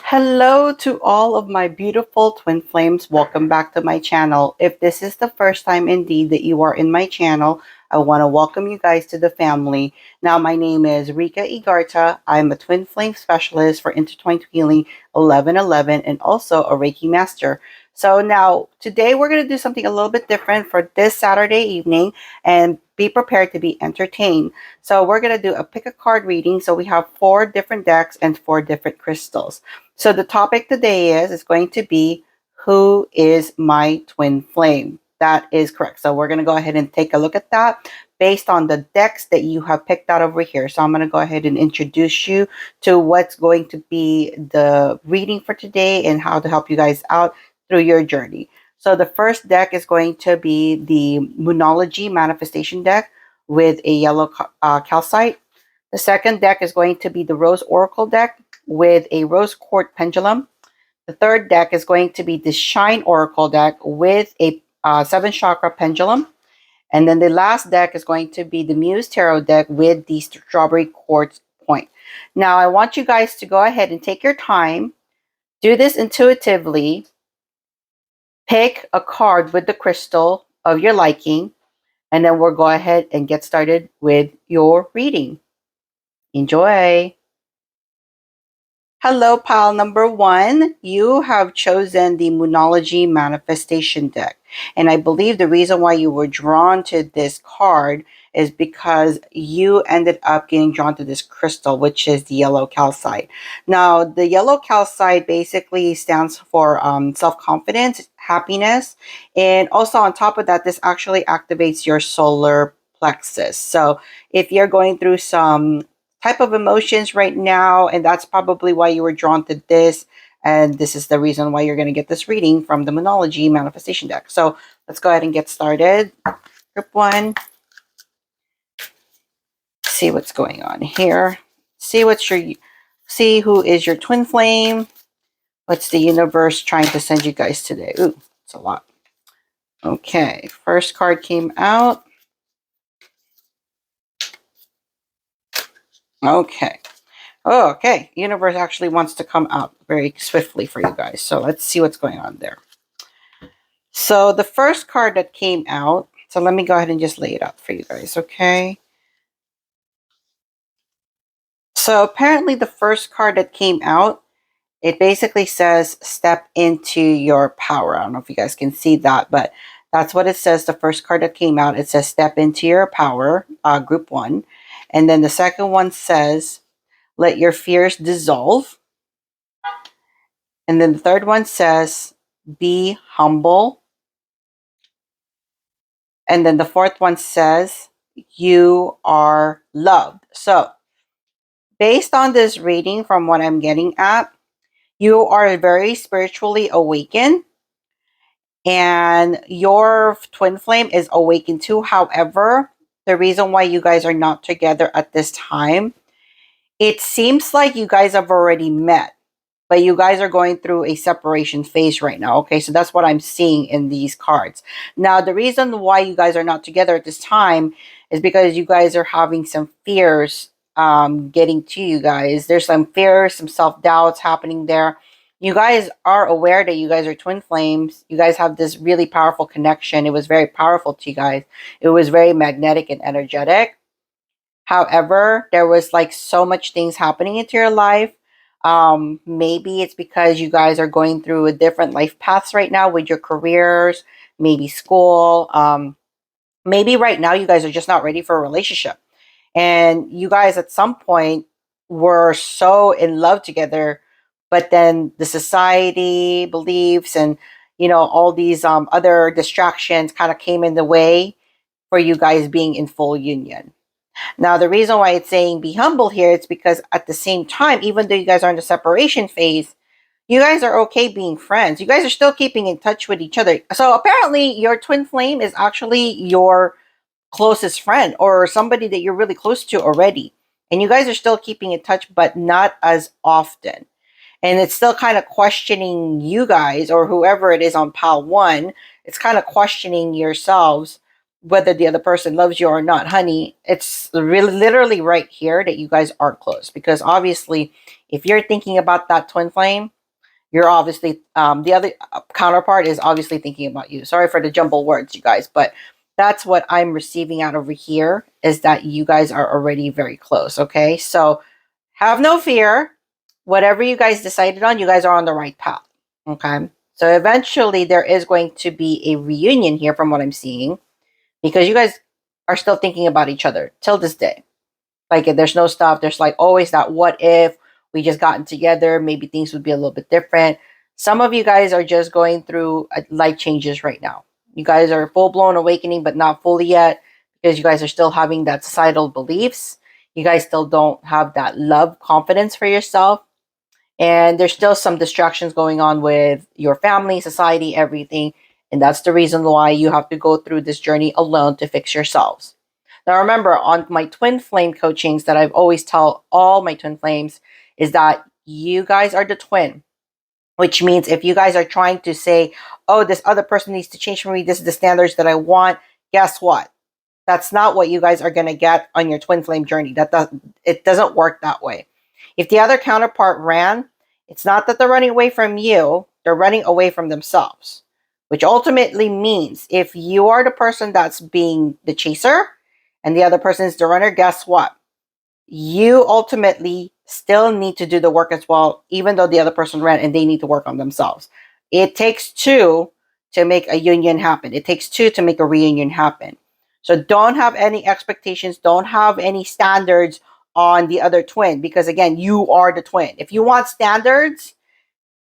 Hello to all of my beautiful twin flames. Welcome back to my channel. If this is the first time indeed that you are in my channel, I want to welcome you guys to the family. Now, my name is Rika Igarta. I'm a twin flame specialist for intertwined healing 1111 and also a Reiki master. So now today we're going to do something a little bit different for this Saturday evening and be prepared to be entertained. So we're going to do a pick a card reading. So we have 4 different decks and 4 different crystals. So the topic today is going to be, who is my twin flame? That is correct. So we're going to go ahead and take a look at that based on the decks that you have picked out over here. So I'm going to go ahead and introduce you to what's going to be the reading for today and how to help you guys out through your journey. So the first deck is going to be the Moonology Manifestation deck with a yellow calcite. The second deck is going to be the Rose Oracle deck with a rose quartz pendulum. The third deck is going to be the Shine Oracle deck with a 7 chakra pendulum. And then the last deck is going to be the Muse Tarot deck with the Strawberry Quartz point. Now, I want you guys to go ahead and take your time, do this intuitively, pick a card with the crystal of your liking, and then we'll go ahead and get started with your reading. Enjoy! Hello, pile number 1. You have chosen the Moonology Manifestation deck. And I believe the reason why you were drawn to this card is because you ended up getting drawn to this crystal, which is the yellow calcite. Now, the yellow calcite basically stands for self-confidence, happiness. And also on top of that, this actually activates your solar plexus. So if you're going through some type of emotions right now, and that's probably why you were drawn to this, and this is the reason why you're going to get this reading from the Moonology Manifestation deck. So let's go ahead and get started. Group 1, see what's going on here. See who is your twin flame. What's the universe trying to send you guys today? Ooh, it's a lot. Okay, first card came out. Okay. Oh, okay. Universe actually wants to come out very swiftly for you guys. So let's see what's going on there. So the first card that came out, so let me go ahead and just lay it out for you guys, okay? So apparently the first card that came out, it basically says step into your power. I don't know if you guys can see that, but that's what it says. The first card that came out, it says step into your power, group 1. And then the second one says let your fears dissolve. And then the third one says be humble. And then the fourth one says you are loved. So based on this reading, from what I'm getting at, you are very spiritually awakened and your twin flame is awakened too. However, the reason why you guys are not together at this time, it seems like you guys have already met, but you guys are going through a separation phase right now. Okay, so that's what I'm seeing in these cards. Now, the reason why you guys are not together at this time is because you guys are having some fears getting to you guys. There's some fears, some self-doubts happening there. You guys are aware that you guys are twin flames. You guys have this really powerful connection. It was very powerful to you guys. It was very magnetic and energetic. However, there was like so much things happening into your life. Maybe it's because you guys are going through a different life paths right now with your careers, maybe school. Maybe right now you guys are just not ready for a relationship. And you guys at some point were so in love together, but then the society beliefs and, all these other distractions kind of came in the way for you guys being in full union. Now, the reason why it's saying be humble here, it's because at the same time, even though you guys are in the separation phase, you guys are okay being friends. You guys are still keeping in touch with each other. So apparently your twin flame is actually your closest friend or somebody that you're really close to already. And you guys are still keeping in touch, but not as often. And it's still kind of questioning you guys or whoever it is on pile 1. It's kind of questioning yourselves whether the other person loves you or not. Honey, it's really literally right here that you guys aren't close, because obviously if you're thinking about that twin flame, You're obviously, the other counterpart is obviously thinking about you. Sorry for the jumbled words, you guys, but that's what I'm receiving out over here, is that you guys are already very close. Okay. So have no fear. Whatever you guys decided on, you guys are on the right path. Okay. So eventually there is going to be a reunion here from what I'm seeing, because you guys are still thinking about each other till this day. Like, there's no stuff. There's like always that what if we just gotten together, maybe things would be a little bit different. Some of you guys are just going through life changes right now. You guys are full blown awakening, but not fully yet, because you guys are still having that societal beliefs. You guys still don't have that love, confidence for yourself. And there's still some distractions going on with your family, society, everything. And that's the reason why you have to go through this journey alone to fix yourselves. Now, remember, on my twin flame coachings that I've always tell all my twin flames is that you guys are the twin, which means if you guys are trying to say, oh, this other person needs to change for me, this is the standards that I want, guess what? That's not what you guys are going to get on your twin flame journey. It doesn't work that way. If the other counterpart ran, it's not that they're running away from you, they're running away from themselves, which ultimately means if you are the person that's being the chaser and the other person is the runner, guess what? You ultimately still need to do the work as well, even though the other person ran, and they need to work on themselves. It takes two to make a union happen. It takes two to make a reunion happen. So don't have any expectations. Don't have any standards on the other twin, because again, you are the twin. If you want standards,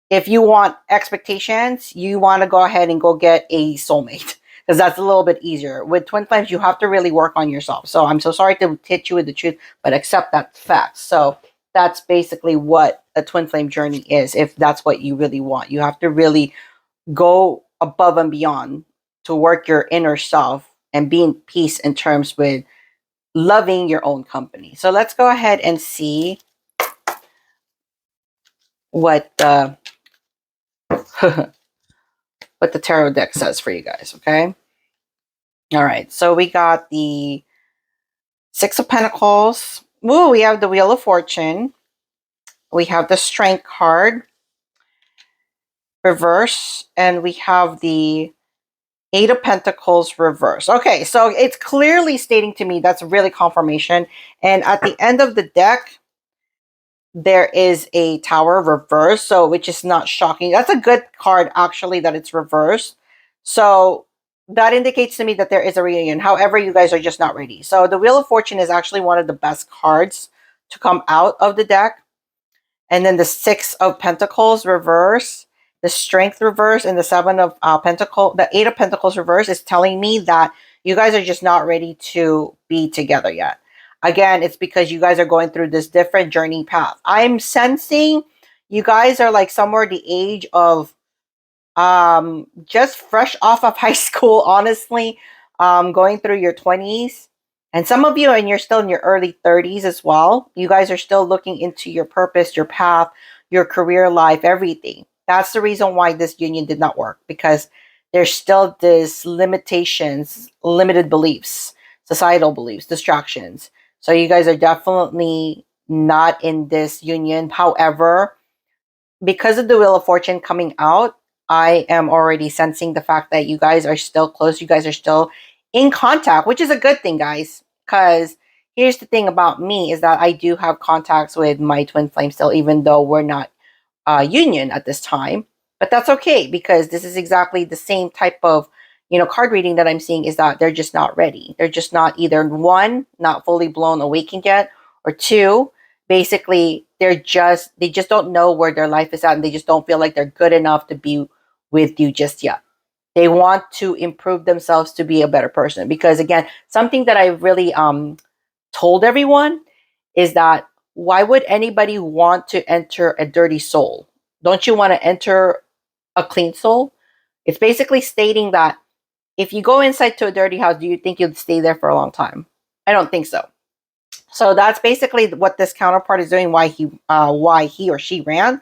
if you want expectations, you want to go ahead and go get a soulmate, because that's a little bit easier. With twin flames, you have to really work on yourself. So I'm so sorry to hit you with the truth, but accept that fact. So that's basically what a twin flame journey is. If that's what you really want, you have to really go above and beyond to work your inner self and be in peace in terms with loving your own company. So let's go ahead and see what what the tarot deck says for you guys, okay? All right, so we got the Six of Pentacles. Ooh, we have the Wheel of Fortune. We have the Strength card, reverse, and we have the Eight of Pentacles, reverse. Okay, so it's clearly stating to me, that's really confirmation. And at the end of the deck, there is a Tower reverse, so which is not shocking. That's a good card, actually, that it's reversed. So that indicates to me that there is a reunion. However, you guys are just not ready. So the Wheel of Fortune is actually one of the best cards to come out of the deck. And then the Six of Pentacles reverse, the Strength reverse, and the Seven of Pentacles, the Eight of Pentacles reverse is telling me that you guys are just not ready to be together yet. Again, it's because you guys are going through this different journey path. I'm sensing you guys are like somewhere the age of just fresh off of high school, honestly, going through your 20s. And some of you, and you're still in your early 30s as well. You guys are still looking into your purpose, your path, your career life, everything. That's the reason why this union did not work, because there's still this limitations, limited beliefs, societal beliefs, distractions. So you guys are definitely not in this union. However, because of the Wheel of Fortune coming out, I am already sensing the fact that you guys are still close. You guys are still in contact, which is a good thing, guys. Because here's the thing about me is that I do have contacts with my twin flame still, even though we're not union at this time. But that's okay, because this is exactly the same type of, card reading that I'm seeing, is that they're just not ready. They're just not, either one, not fully blown awakened yet, or two, basically they just don't know where their life is at, and they just don't feel like they're good enough to be with you just yet. They want to improve themselves to be a better person, because again, something that I really told everyone is that, why would anybody want to enter a dirty soul? Don't you want to enter a clean soul? It's basically stating that if you go inside to a dirty house, do you think you'd stay there for a long time? I don't think so. So that's basically what this counterpart is doing, why he or she ran.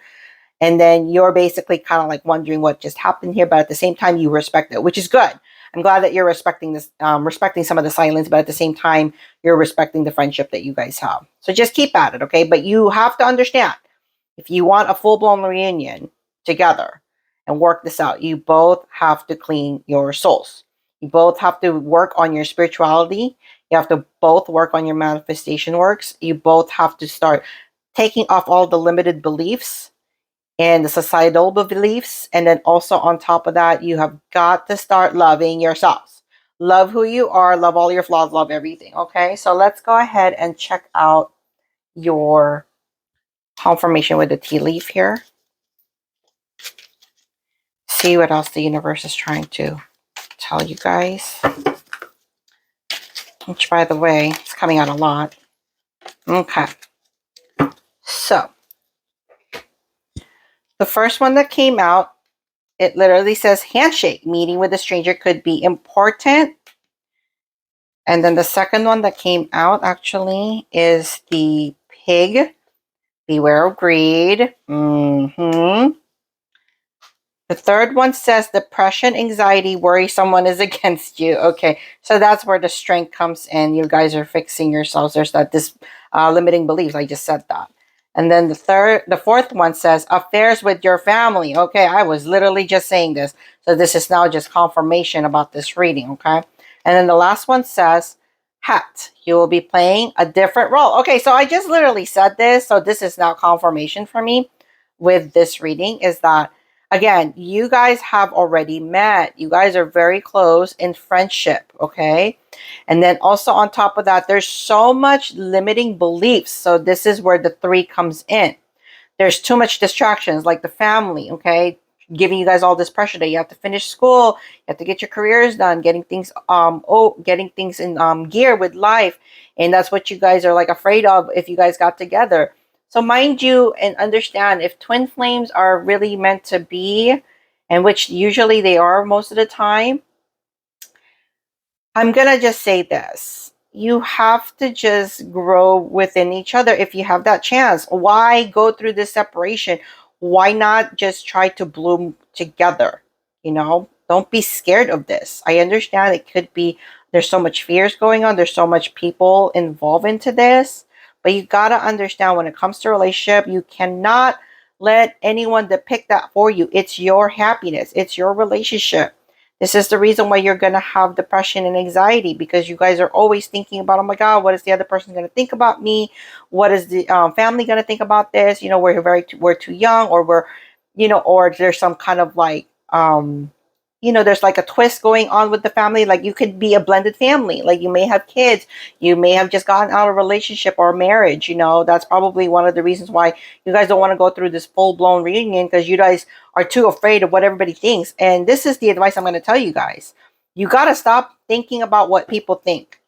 And then you're basically kind of like wondering what just happened here, but at the same time you respect it, which is good. I'm glad that you're respecting this, respecting some of the silence, but at the same time you're respecting the friendship that you guys have. So just keep at it, okay? But you have to understand, if you want a full-blown reunion, together and work this out. You both have to clean your souls. You both have to work on your spirituality. You have to both work on your manifestation works. You both have to start taking off all the limited beliefs and the societal beliefs. And then also on top of that, you have got to start loving yourselves. Love who you are, love all your flaws, love everything. Okay, so let's go ahead and check out your confirmation with the tea leaf here. See what else the universe is trying to tell you guys. Which, by the way, it's coming out a lot. Okay. So, the first one that came out, it literally says handshake. Meeting with a stranger could be important. And then the second one that came out actually is the pig. Beware of greed. The third one says depression, anxiety, worry someone is against you. Okay, so that's where the strength comes in. You guys are fixing yourselves. There's that limiting beliefs. I just said that. And then the fourth one says affairs with your family. Okay, I was literally just saying this. So this is now just confirmation about this reading. Okay, and then the last one says hat. You will be playing a different role. Okay, so I just literally said this. So this is now confirmation for me with this reading is that, again, you guys have already met. You guys are very close in friendship, okay? And then also on top of that, there's so much limiting beliefs. So this is where the 3 comes in. There's too much distractions, like the family, okay? Giving you guys all this pressure that you have to finish school, you have to get your careers done, getting things in gear with life. And that's what you guys are like afraid of if you guys got together. So mind you and understand, if twin flames are really meant to be, and which usually they are most of the time, I'm going to just say this. You have to just grow within each other if you have that chance. Why go through this separation? Why not just try to bloom together? You know, don't be scared of this. I understand it could be, there's so much fears going on. There's so much people involved into this. But you got to understand when it comes to relationship, you cannot let anyone depict that for you. It's your happiness. It's your relationship. This is the reason why you're going to have depression and anxiety, because you guys are always thinking about, oh my God, what is the other person going to think about me? What is the family going to think about this? You know, we're too young, or or there's some kind of like, there's like a twist going on with the family. Like you could be a blended family. Like you may have kids. You may have just gotten out of a relationship or marriage. That's probably one of the reasons why you guys don't want to go through this full-blown reunion, because you guys are too afraid of what everybody thinks. And this is the advice I'm going to tell you guys. You got to stop thinking about what people think.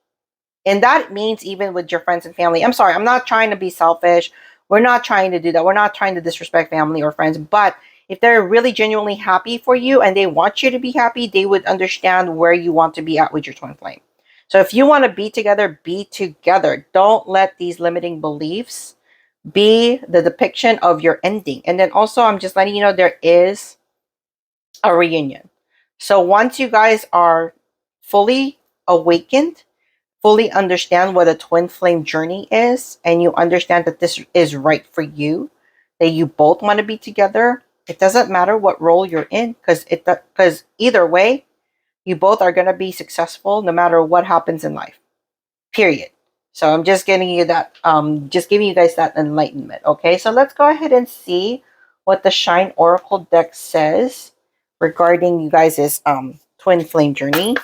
And that means even with your friends and family. I'm sorry, I'm not trying to be selfish. We're not trying to do that. We're not trying to disrespect family or friends. But if they're really genuinely happy for you and they want you to be happy, they would understand where you want to be at with your twin flame. So if you want to be together, be together. Don't let these limiting beliefs be the depiction of your ending. And then also, I'm just letting you know there is a reunion. So once you guys are fully awakened, fully understand what a twin flame journey is, and you understand that this is right for you, that you both want to be together, it doesn't matter what role you're in, because either way, you both are going to be successful no matter what happens in life. Period. So I'm just giving you that, just giving you guys that enlightenment. Okay, so let's go ahead and see what the Shine Oracle deck says regarding you guys' twin flame journey.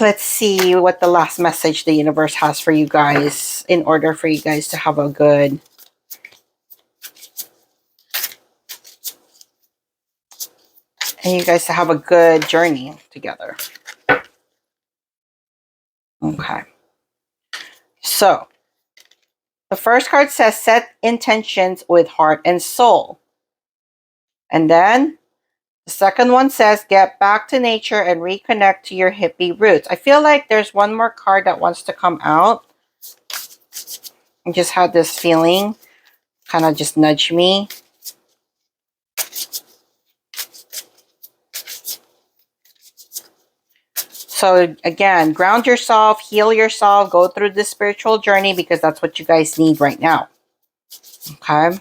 Let's see what the last message the universe has for you guys in order for you guys to have a good journey together. Okay. So, the first card says set intentions with heart and soul. And then the second one says get back to nature and reconnect to your hippie roots. I feel like there's one more card that wants to come out. I just had this feeling, kind of just nudge me. So again, ground yourself, heal yourself, go through this spiritual journey, because that's what you guys need right now. Okay.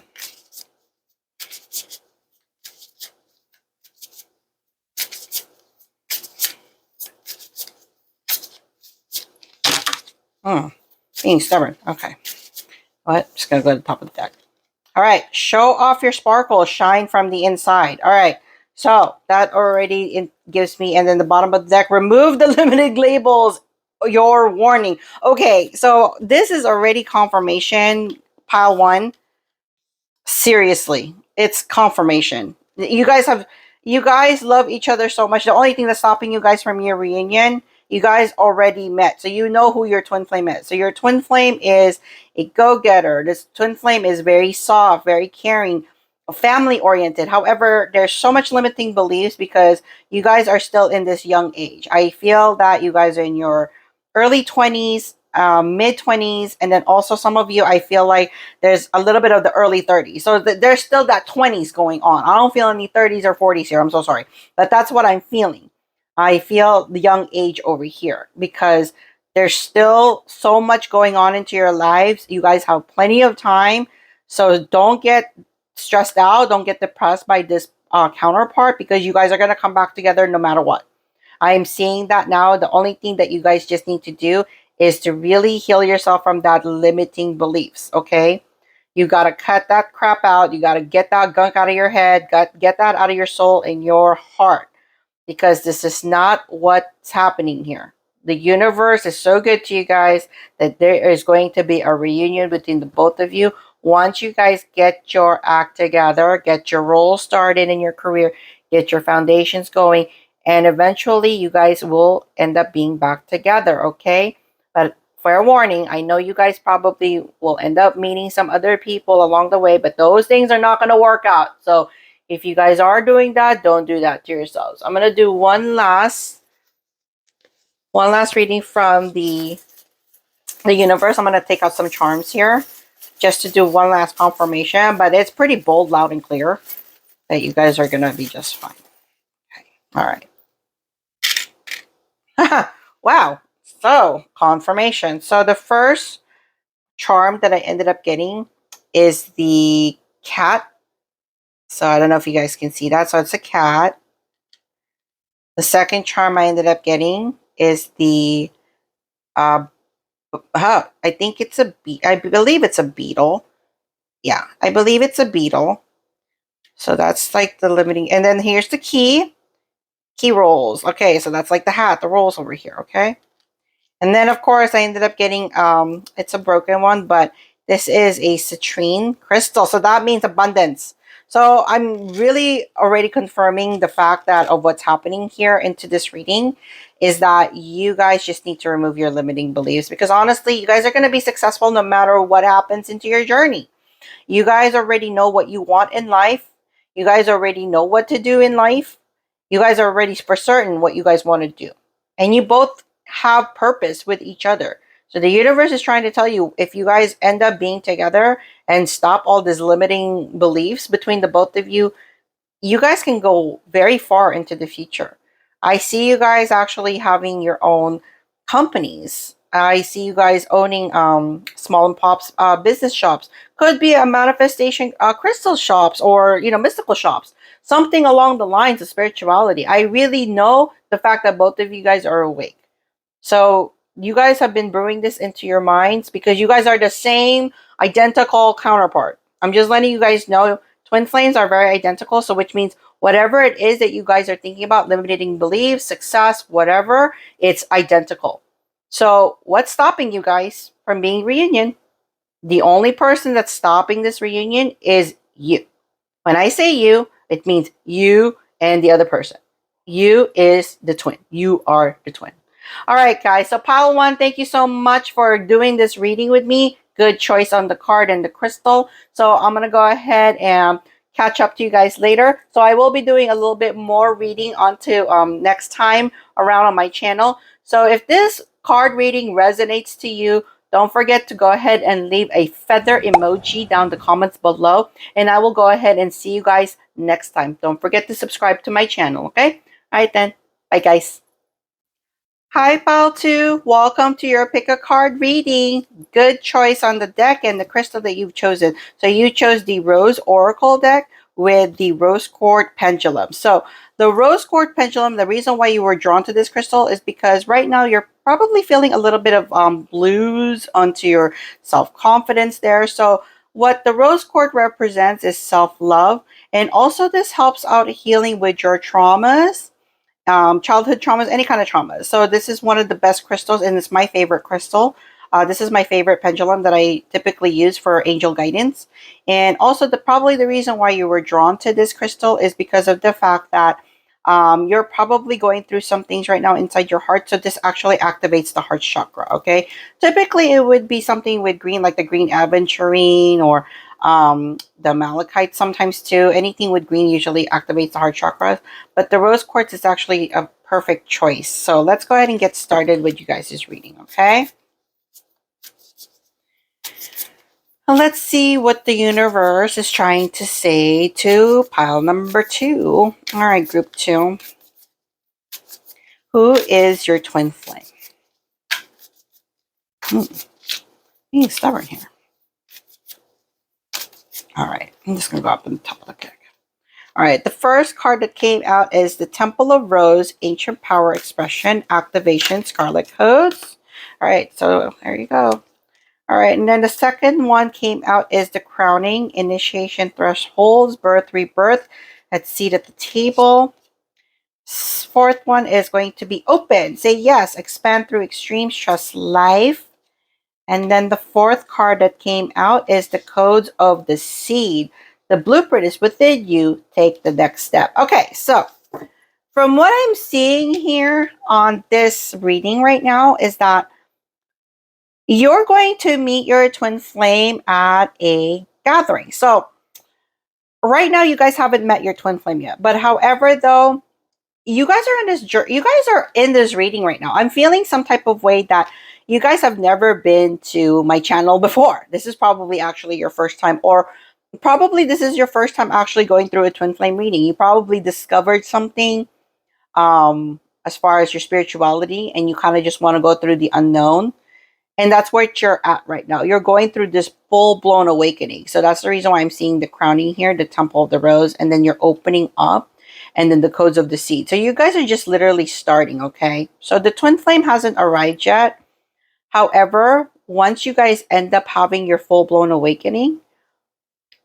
Being stubborn. Okay. What? Just gonna go to the top of the deck. All right. Show off your sparkle. Shine from the inside. All right. So that already gives me, and then the bottom of the deck, remove the limited labels. Your warning. Okay. So this is already confirmation. Pile one. Seriously, it's confirmation. You guys love each other so much. The only thing that's stopping you guys from your reunion, you guys already met. So you know who your twin flame is. So your twin flame is a go-getter. This twin flame is very soft, very caring, family oriented. However, there's so much limiting beliefs because you guys are still in this young age. I feel that you guys are in your early 20s, mid 20s, and then also some of you, I feel like there's a little bit of the early 30s. So there's still that 20s going on. I don't feel any 30s or 40s here. I'm so sorry. But that's what I'm feeling. I feel the young age over here because there's still so much going on into your lives. You guys have plenty of time. So don't get stressed out. Don't get depressed by this counterpart because you guys are going to come back together no matter what. I'm seeing that now. The only thing that you guys just need to do is to really heal yourself from that limiting beliefs, okay? You got to cut that crap out. You got to get that gunk out of your head, get that out of your soul and your heart because this is not what's happening here. The universe is so good to you guys that there is going to be a reunion between the both of you. Once you guys get your act together, get your role started in your career, get your foundations going, and eventually you guys will end up being back together, okay? But fair warning, I know you guys probably will end up meeting some other people along the way, but those things are not going to work out. So if you guys are doing that, don't do that to yourselves. I'm going to do one last reading from the universe. I'm going to take out some charms here just to do one last confirmation, but it's pretty bold, loud, and clear that you guys are going to be just fine. Okay. All right. Wow. So, confirmation. So, the first charm that I ended up getting is the cat. So, I don't know if you guys can see that. So, it's a cat. The second charm I ended up getting is the I think it's a I believe it's a beetle. Yeah, I believe it's a beetle. So that's like the limiting. And then here's the key. Key rolls. Okay, so that's like the hat, the rolls over here, okay? And then of course I ended up getting it's a broken one, but this is a citrine crystal. So that means abundance. So I'm really already confirming the fact that of what's happening here into this reading is that you guys just need to remove your limiting beliefs because honestly, you guys are going to be successful no matter what happens into your journey. You guys already know what you want in life. You guys already know what to do in life. You guys are already for certain what you guys want to do. And you both have purpose with each other. So the universe is trying to tell you if you guys end up being together and stop all these limiting beliefs between the both of you, you guys can go very far into the future. I see you guys actually having your own companies. I see you guys owning small and pops business shops. Could be a manifestation crystal shops or mystical shops. Something along the lines of spirituality. I really know the fact that both of you guys are awake. So you guys have been brewing this into your minds because you guys are the same identical counterpart. I'm just letting you guys know twin flames are very identical. So which means whatever it is that you guys are thinking about, limiting beliefs, success, whatever, it's identical. So what's stopping you guys from being reunion? The only person that's stopping this reunion is you. When I say you, it means you and the other person. You is the twin. You are the twin. All right, guys. So pile one, thank you so much for doing this reading with me. Good choice on the card and the crystal. So I'm going to go ahead and catch up to you guys later. So I will be doing a little bit more reading onto next time around on my channel. So if this card reading resonates to you, don't forget to go ahead and leave a feather emoji down the comments below. And I will go ahead and see you guys next time. Don't forget to subscribe to my channel, okay? All right then. Bye, guys. Hi, Pal2. Welcome to your pick a card reading. Good choice on the deck and the crystal that you've chosen. So you chose the Rose Oracle deck with the Rose Quartz Pendulum. So the Rose Quartz Pendulum, the reason why you were drawn to this crystal is because right now you're probably feeling a little bit of blues onto your self-confidence there. So what the Rose Quartz represents is self-love. And also this helps out healing with your traumas, childhood traumas, any kind of traumas. So this is one of the best crystals, and it's my favorite crystal. This is my favorite pendulum that I typically use for angel guidance. And also, probably the reason why you were drawn to this crystal is because of the fact that you're probably going through some things right now inside your heart. So this actually activates the heart chakra. Okay, typically it would be something with green, like the green aventurine or the malachite sometimes too. Anything with green usually activates the heart chakra, but the rose quartz is actually a perfect choice. So let's go ahead and get started with you guys' reading, okay? Let's see what the universe is trying to say to pile number 2. All right, group 2. Who is your twin flame? Being stubborn here. All right, I'm just going to go up on the top of the deck. All right, the first card that came out is the Temple of Rose, Ancient Power Expression, Activation, Scarlet Codes. All right, so there you go. All right, and then the second one came out is the Crowning, Initiation, Thresholds, Birth, Rebirth, at Seat at the Table. Fourth one is going to be Open, Say Yes, Expand Through Extremes, Trust Life. And then the fourth card that came out is the Codes of the Seed. The blueprint is within you. Take the next step. Okay, so from what I'm seeing here on this reading right now is that you're going to meet your twin flame at a gathering. So right now you guys haven't met your twin flame yet. But however, though, you guys are in this journey. You guys are in this reading right now. I'm feeling some type of way that you guys have never been to my channel before. This is probably actually your first time, or probably this is your first time actually going through a twin flame reading. You probably discovered something as far as your spirituality, and you kind of just want to go through the unknown. And that's where you're at right now. You're going through this full-blown awakening. So that's the reason why I'm seeing the crowning here, the Temple of the Rose, and then you're opening up, and then the Codes of the Seed. So you guys are just literally starting, okay? So the twin flame hasn't arrived yet. However, once you guys end up having your full-blown awakening,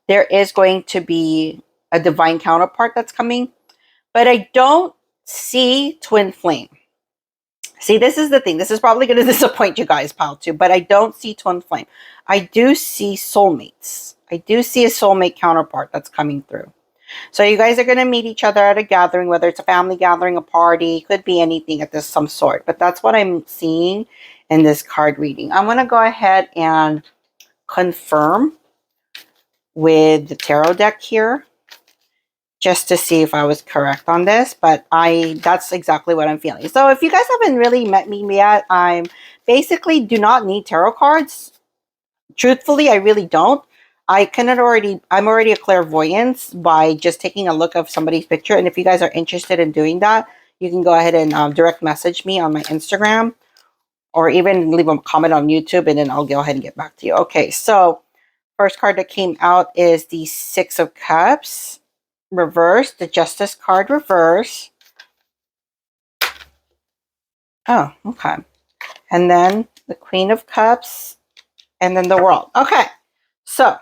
there is going to be a divine counterpart that's coming. But I don't see twin flame. See, this is the thing. This is probably going to disappoint you guys, pile 2, but I don't see twin flame. I do see soulmates. I do see a soulmate counterpart that's coming through. So you guys are going to meet each other at a gathering, whether it's a family gathering, a party, could be anything at this some sort. But that's what I'm seeing in this card reading. I'm going to go ahead and confirm with the tarot deck here, just to see if I was correct on this, but that's exactly what I'm feeling. So if you guys haven't really met me yet, I'm basically do not need tarot cards. Truthfully, I really don't. I'm already a clairvoyance by just taking a look of somebody's picture. And if you guys are interested in doing that, you can go ahead and direct message me on my Instagram, or even leave a comment on YouTube, and then I'll go ahead and get back to you. Okay, so first card that came out is the Six of Cups reverse, the Justice card reverse. Oh, okay. And then the Queen of Cups, and then the World. Okay, so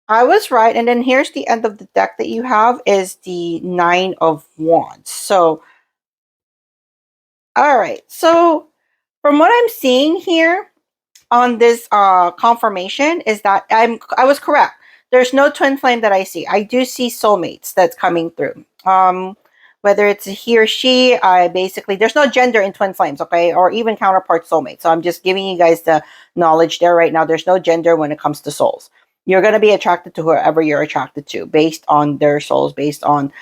I was right. And then here's the end of the deck that you have is the Nine of Wands. So, all right. So from what I'm seeing here on this confirmation is that I was correct. There's no twin flame that I see. I do see soulmates that's coming through. Whether it's a he or she, there's no gender in twin flames, okay, or even counterpart soulmates. So I'm just giving you guys the knowledge there right now. There's no gender when it comes to souls. You're going to be attracted to whoever you're attracted to based on their souls, based on,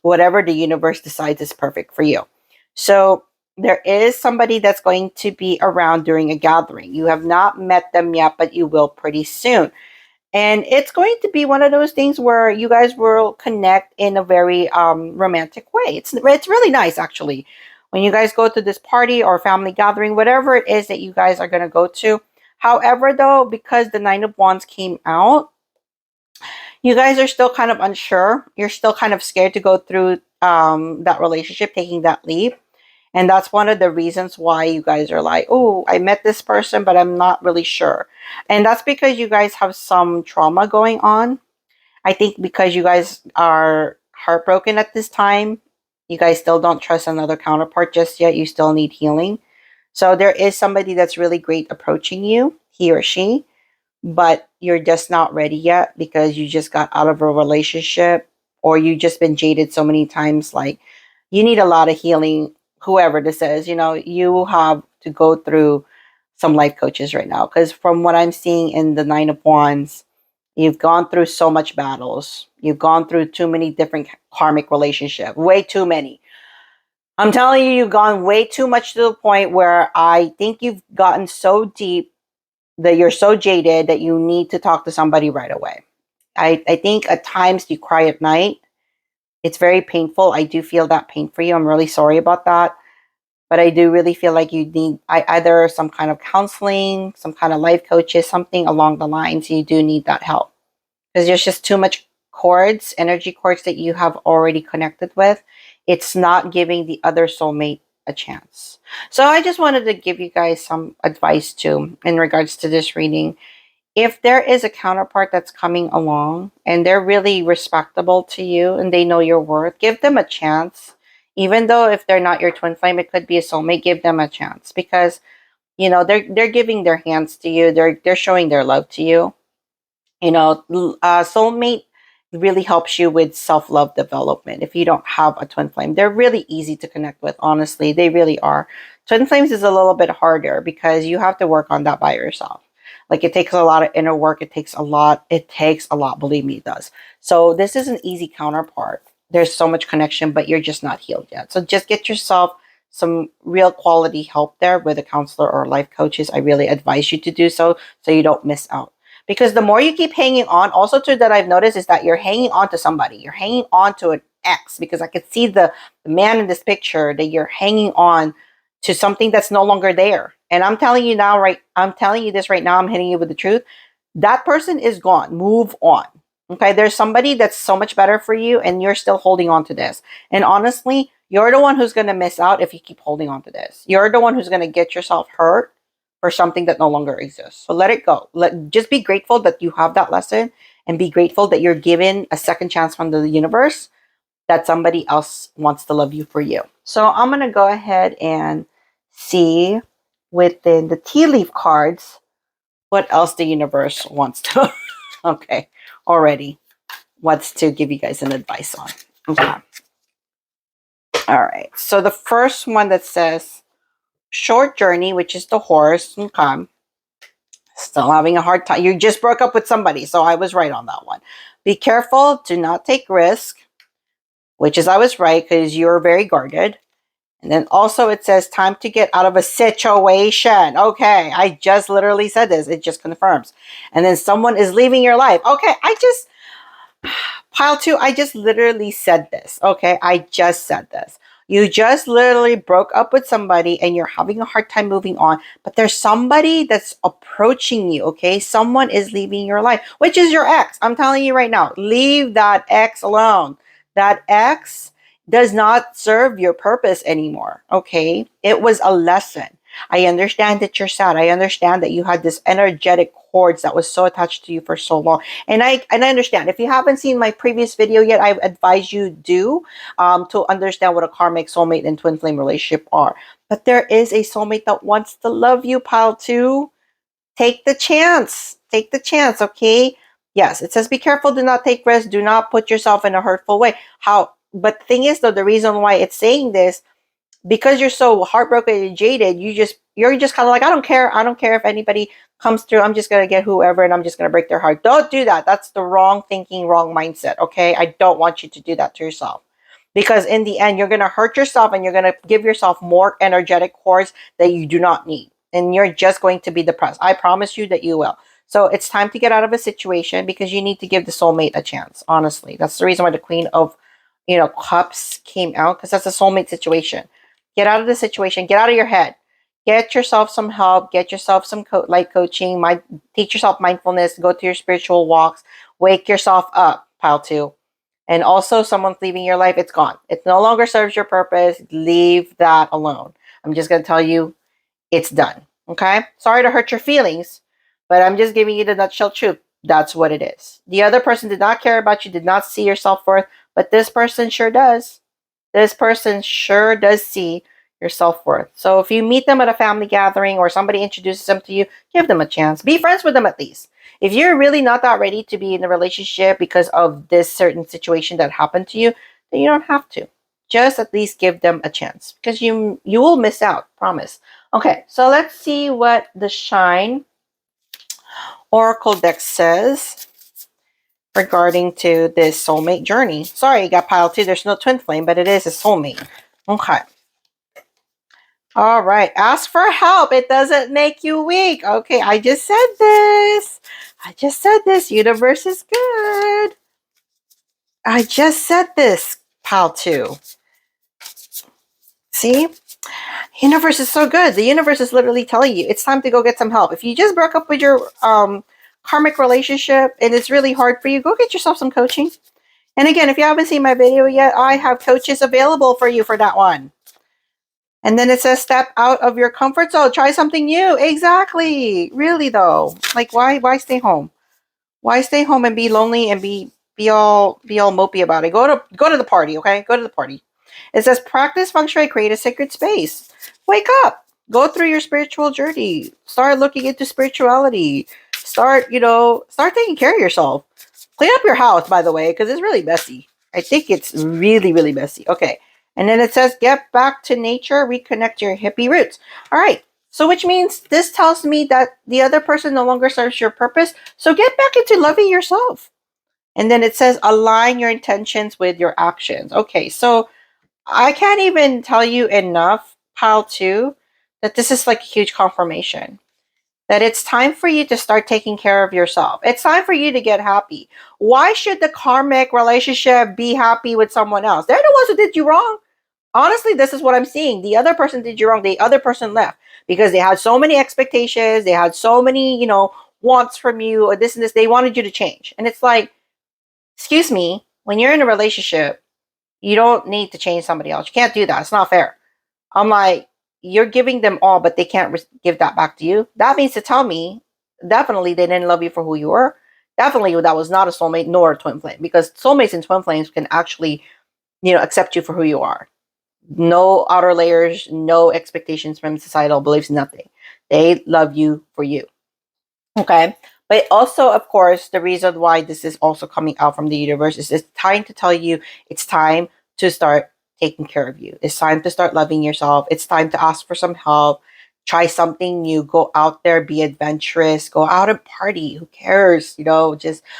whatever the universe decides is perfect for you. So there is somebody that's going to be around during a gathering. You have not met them yet, but you will pretty soon. And it's going to be one of those things where you guys will connect in a very romantic way. It's really nice, actually. when you guys go to this party or family gathering, whatever it is that you guys are going to go to. However, though, because the Nine of Wands came out, you guys are still kind of unsure. You're still kind of scared to go through that relationship, taking that leap. And that's one of the reasons why you guys are like, oh, I met this person, but I'm not really sure. And that's because you guys have some trauma going on. I think because you guys are heartbroken at this time, you guys still don't trust another counterpart just yet. You still need healing. So there is somebody that's really great approaching you, he or she, but you're just not ready yet because you just got out of a relationship or you just been jaded so many times. Like, you need a lot of healing. Whoever this is, you have to go through some life coaches right now, because from what I'm seeing in the Nine of Wands, you've gone through so much battles. You've gone through too many different karmic relationships, way too many. I'm telling you, you've gone way too much to the point where I think you've gotten so deep that you're so jaded that you need to talk to somebody right away. I think at times you cry at night. It's very painful. I do feel that pain for you. I'm really sorry about that. But I do really feel like you need either some kind of counseling, some kind of life coaches, something along the lines. You do need that help because there's just too much cords, energy cords that you have already connected with. It's not giving the other soulmate a chance. So I just wanted to give you guys some advice too in regards to this reading. If there is a counterpart that's coming along and they're really respectable to you and they know your worth, give them a chance. Even though if they're not your twin flame, it could be a soulmate, give them a chance because they're giving their hands to you. They're showing their love to you. Soulmate really helps you with self-love development. If you don't have a twin flame, they're really easy to connect with. Honestly, they really are. Twin flames is a little bit harder because you have to work on that by yourself. Like, it takes a lot of inner work. It takes a lot. Believe me, it does. So this is an easy counterpart. There's so much connection, but you're just not healed yet. So just get yourself some real quality help there with a counselor or life coaches. I really advise you to do so you don't miss out. Because the more you keep hanging on, also too, that I've noticed is that you're hanging on to somebody. You're hanging on to an ex, because I could see the man in this picture that you're hanging on to something that's no longer there. And I'm telling you now, I'm telling you this right now, I'm hitting you with the truth. That person is gone. Move on. Okay, there's somebody that's so much better for you and you're still holding on to this. And honestly, you're the one who's going to miss out if you keep holding on to this. You're the one who's going to get yourself hurt for something that no longer exists. So let it go. Just be grateful that you have that lesson and be grateful that you're given a second chance from the universe, that somebody else wants to love you for you. So I'm going to go ahead and see within the tea leaf cards what else the universe wants to okay, already wants to give you guys an advice on. Okay. All right. So the first one that says short journey, which is the horse. Okay. Still having a hard time. You just broke up with somebody, so I was right on that one. Be careful. Do not take risk, which is I was right because you're very guarded. And then also it says time to get out of a situation. Okay, I just literally said this. It just confirms. And then someone is leaving your life. Okay, pile two, I just literally said this. Okay, I just said this. You just literally broke up with somebody and you're having a hard time moving on, but there's somebody that's approaching you, okay? Someone is leaving your life, which is your ex. I'm telling you right now, leave that ex alone. That ex does not serve your purpose anymore, okay? It was a lesson. I understand that you're sad. I understand that you had this energetic cords that was so attached to you for so long. And I understand. If you haven't seen my previous video yet, I advise you do to understand what a karmic soulmate and twin flame relationship are. But there is a soulmate that wants to love you, pile two. Take the chance. Take the chance, okay? Yes, it says be careful, do not take risks, do not put yourself in a hurtful way. But the thing is though, the reason why it's saying this, because you're so heartbroken and jaded, you're just kind of like, I don't care if anybody comes through. I'm just gonna get whoever and I'm just gonna break their heart. Don't do that. That's the wrong thinking, wrong mindset. Okay, I don't want you to do that to yourself, because in the end you're gonna hurt yourself and you're gonna give yourself more energetic cords that you do not need, and you're just going to be depressed. I promise you that you will. So it's time to get out of a situation because you need to give the soulmate a chance. Honestly, that's the reason why the Queen of Cups came out, because that's a soulmate situation. Get out of the situation. Get out of your head. Get yourself some help. Get yourself some light coaching. Teach yourself mindfulness. Go to your spiritual walks. Wake yourself up, pile 2. And also, someone's leaving your life. It's gone. It no longer serves your purpose. Leave that alone. I'm just going to tell you, it's done. Okay? Sorry to hurt your feelings, but I'm just giving you the nutshell truth. That's what it is. The other person did not care about you, did not see your self-worth, but this person sure does. This person sure does see your self-worth. So if you meet them at a family gathering or somebody introduces them to you, give them a chance. Be friends with them at least. If you're really not that ready to be in a relationship because of this certain situation that happened to you, then you don't have to. Just at least give them a chance because you will miss out, promise. Okay, so let's see what the Shine Oracle deck says regarding to this soulmate journey. Sorry, you got pile 2. There's no twin flame, but it is a soulmate. Okay. All right. Ask for help. It doesn't make you weak. Okay, I just said this. Universe is good. I just said this, pile 2. See? Universe is so good. The universe is literally telling you it's time to go get some help. If you just broke up with your karmic relationship and it's really hard for you, go get yourself some coaching. And again, if you haven't seen my video yet, I have coaches available for you for that one. And then it says step out of your comfort zone. Try something new. Exactly. Really though. Like why stay home? Why stay home and be lonely and be all mopey about it? Go to the party, okay? Go to the party. It says practice feng shui, create a sacred space. Wake up. Go through your spiritual journey. Start looking into spirituality. Start taking care of yourself. Clean up your house, by the way, because it's really messy. I think it's really, really messy. Okay. And then it says get back to nature, reconnect your hippie roots. All right. So which means this tells me that the other person no longer serves your purpose. So get back into loving yourself. And then it says align your intentions with your actions. Okay. So I can't even tell you enough, pile 2, that this is like a huge confirmation. That it's time for you to start taking care of yourself. It's time for you to get happy. Why should the karmic relationship be happy with someone else? They're the ones who did you wrong. Honestly, this is what I'm seeing. The other person did you wrong. The other person left because they had so many expectations. They had so many, wants from you or this and this. They wanted you to change. And it's like, excuse me, when you're in a relationship, you don't need to change somebody else. You can't do that. It's not fair. I'm like, you're giving them all, but they can't give that back to you. That means to tell me, definitely they didn't love you for who you were. Definitely that was not a soulmate nor a twin flame because soulmates and twin flames can actually, accept you for who you are. No outer layers, no expectations from societal beliefs, nothing. They love you for you. Okay. But also, of course, the reason why this is also coming out from the universe is it's time to tell you it's time to start taking care of you. It's time to start loving yourself. It's time to ask for some help. Try something new. Go out there, be adventurous. Go out and party. Who cares?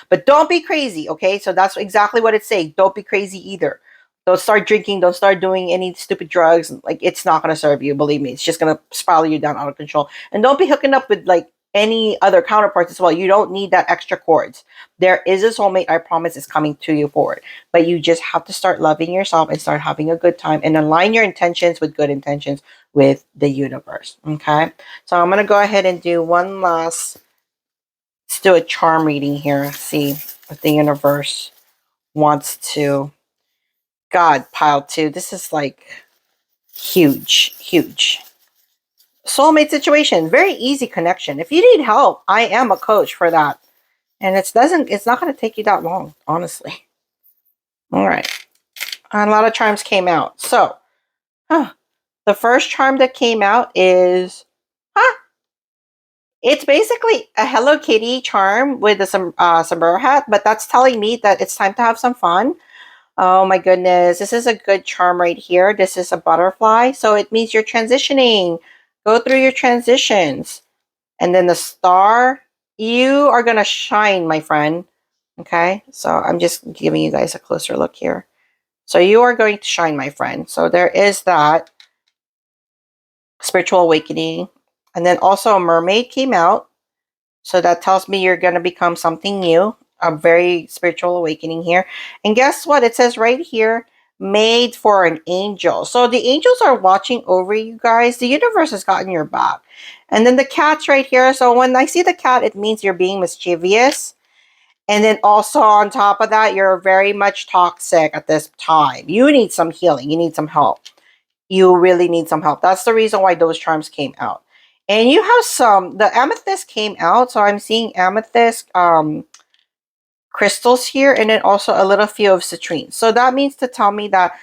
But don't be crazy, okay? So that's exactly what it's saying. Don't be crazy either. Don't start drinking. Don't start doing any stupid drugs. Like, it's not going to serve you. Believe me. It's just going to spiral you down out of control. And don't be hooking up with, any other counterparts as well. You don't need that extra cords. There is a soulmate, I promise, is coming to you forward. But you just have to start loving yourself and start having a good time and align your intentions with good intentions with the universe. Okay? So I'm going to go ahead and do let's do a charm reading here. See what the universe wants to. God, pile 2. This is like huge, huge. Soulmate situation, very easy connection. If you need help, I am a coach for that. And it's not going to take you that long, honestly. All right. And a lot of charms came out. So, the first charm that came out is, it's basically a Hello Kitty charm with a sombrero hat, but that's telling me that it's time to have some fun. Oh my goodness. This is a good charm right here. This is a butterfly. So it means you're transitioning. Go through your transitions. And then the star, you are going to shine, my friend. Okay. So I'm just giving you guys a closer look here. So you are going to shine, my friend. So there is that spiritual awakening. And then also a mermaid came out. So that tells me you're going to become something new. A very spiritual awakening here. And guess what? It says right here made for an angel. So the angels are watching over you guys. The universe has gotten your back. And then the cat's right here. So when I see the cat, it means you're being mischievous. And then also on top of that, you're very much toxic at this time. You need some healing. You need some help. You really need some help. That's the reason why those charms came out. And you have the amethyst came out. So I'm seeing amethyst crystals here, and then also a little few of citrine. So that means to tell me that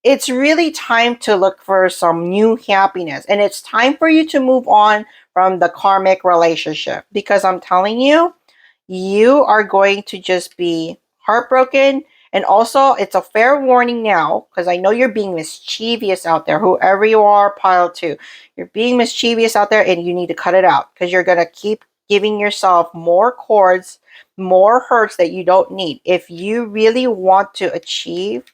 it's really time to look for some new happiness. And it's time for you to move on from the karmic relationship. Because I'm telling you, you are going to just be heartbroken. And also, it's a fair warning now, because I know you're being mischievous out there. Whoever you are, pile two. You're being mischievous out there, and you need to cut it out, because you're going to keep giving yourself more cords, more hurts that you don't need. If you really want to achieve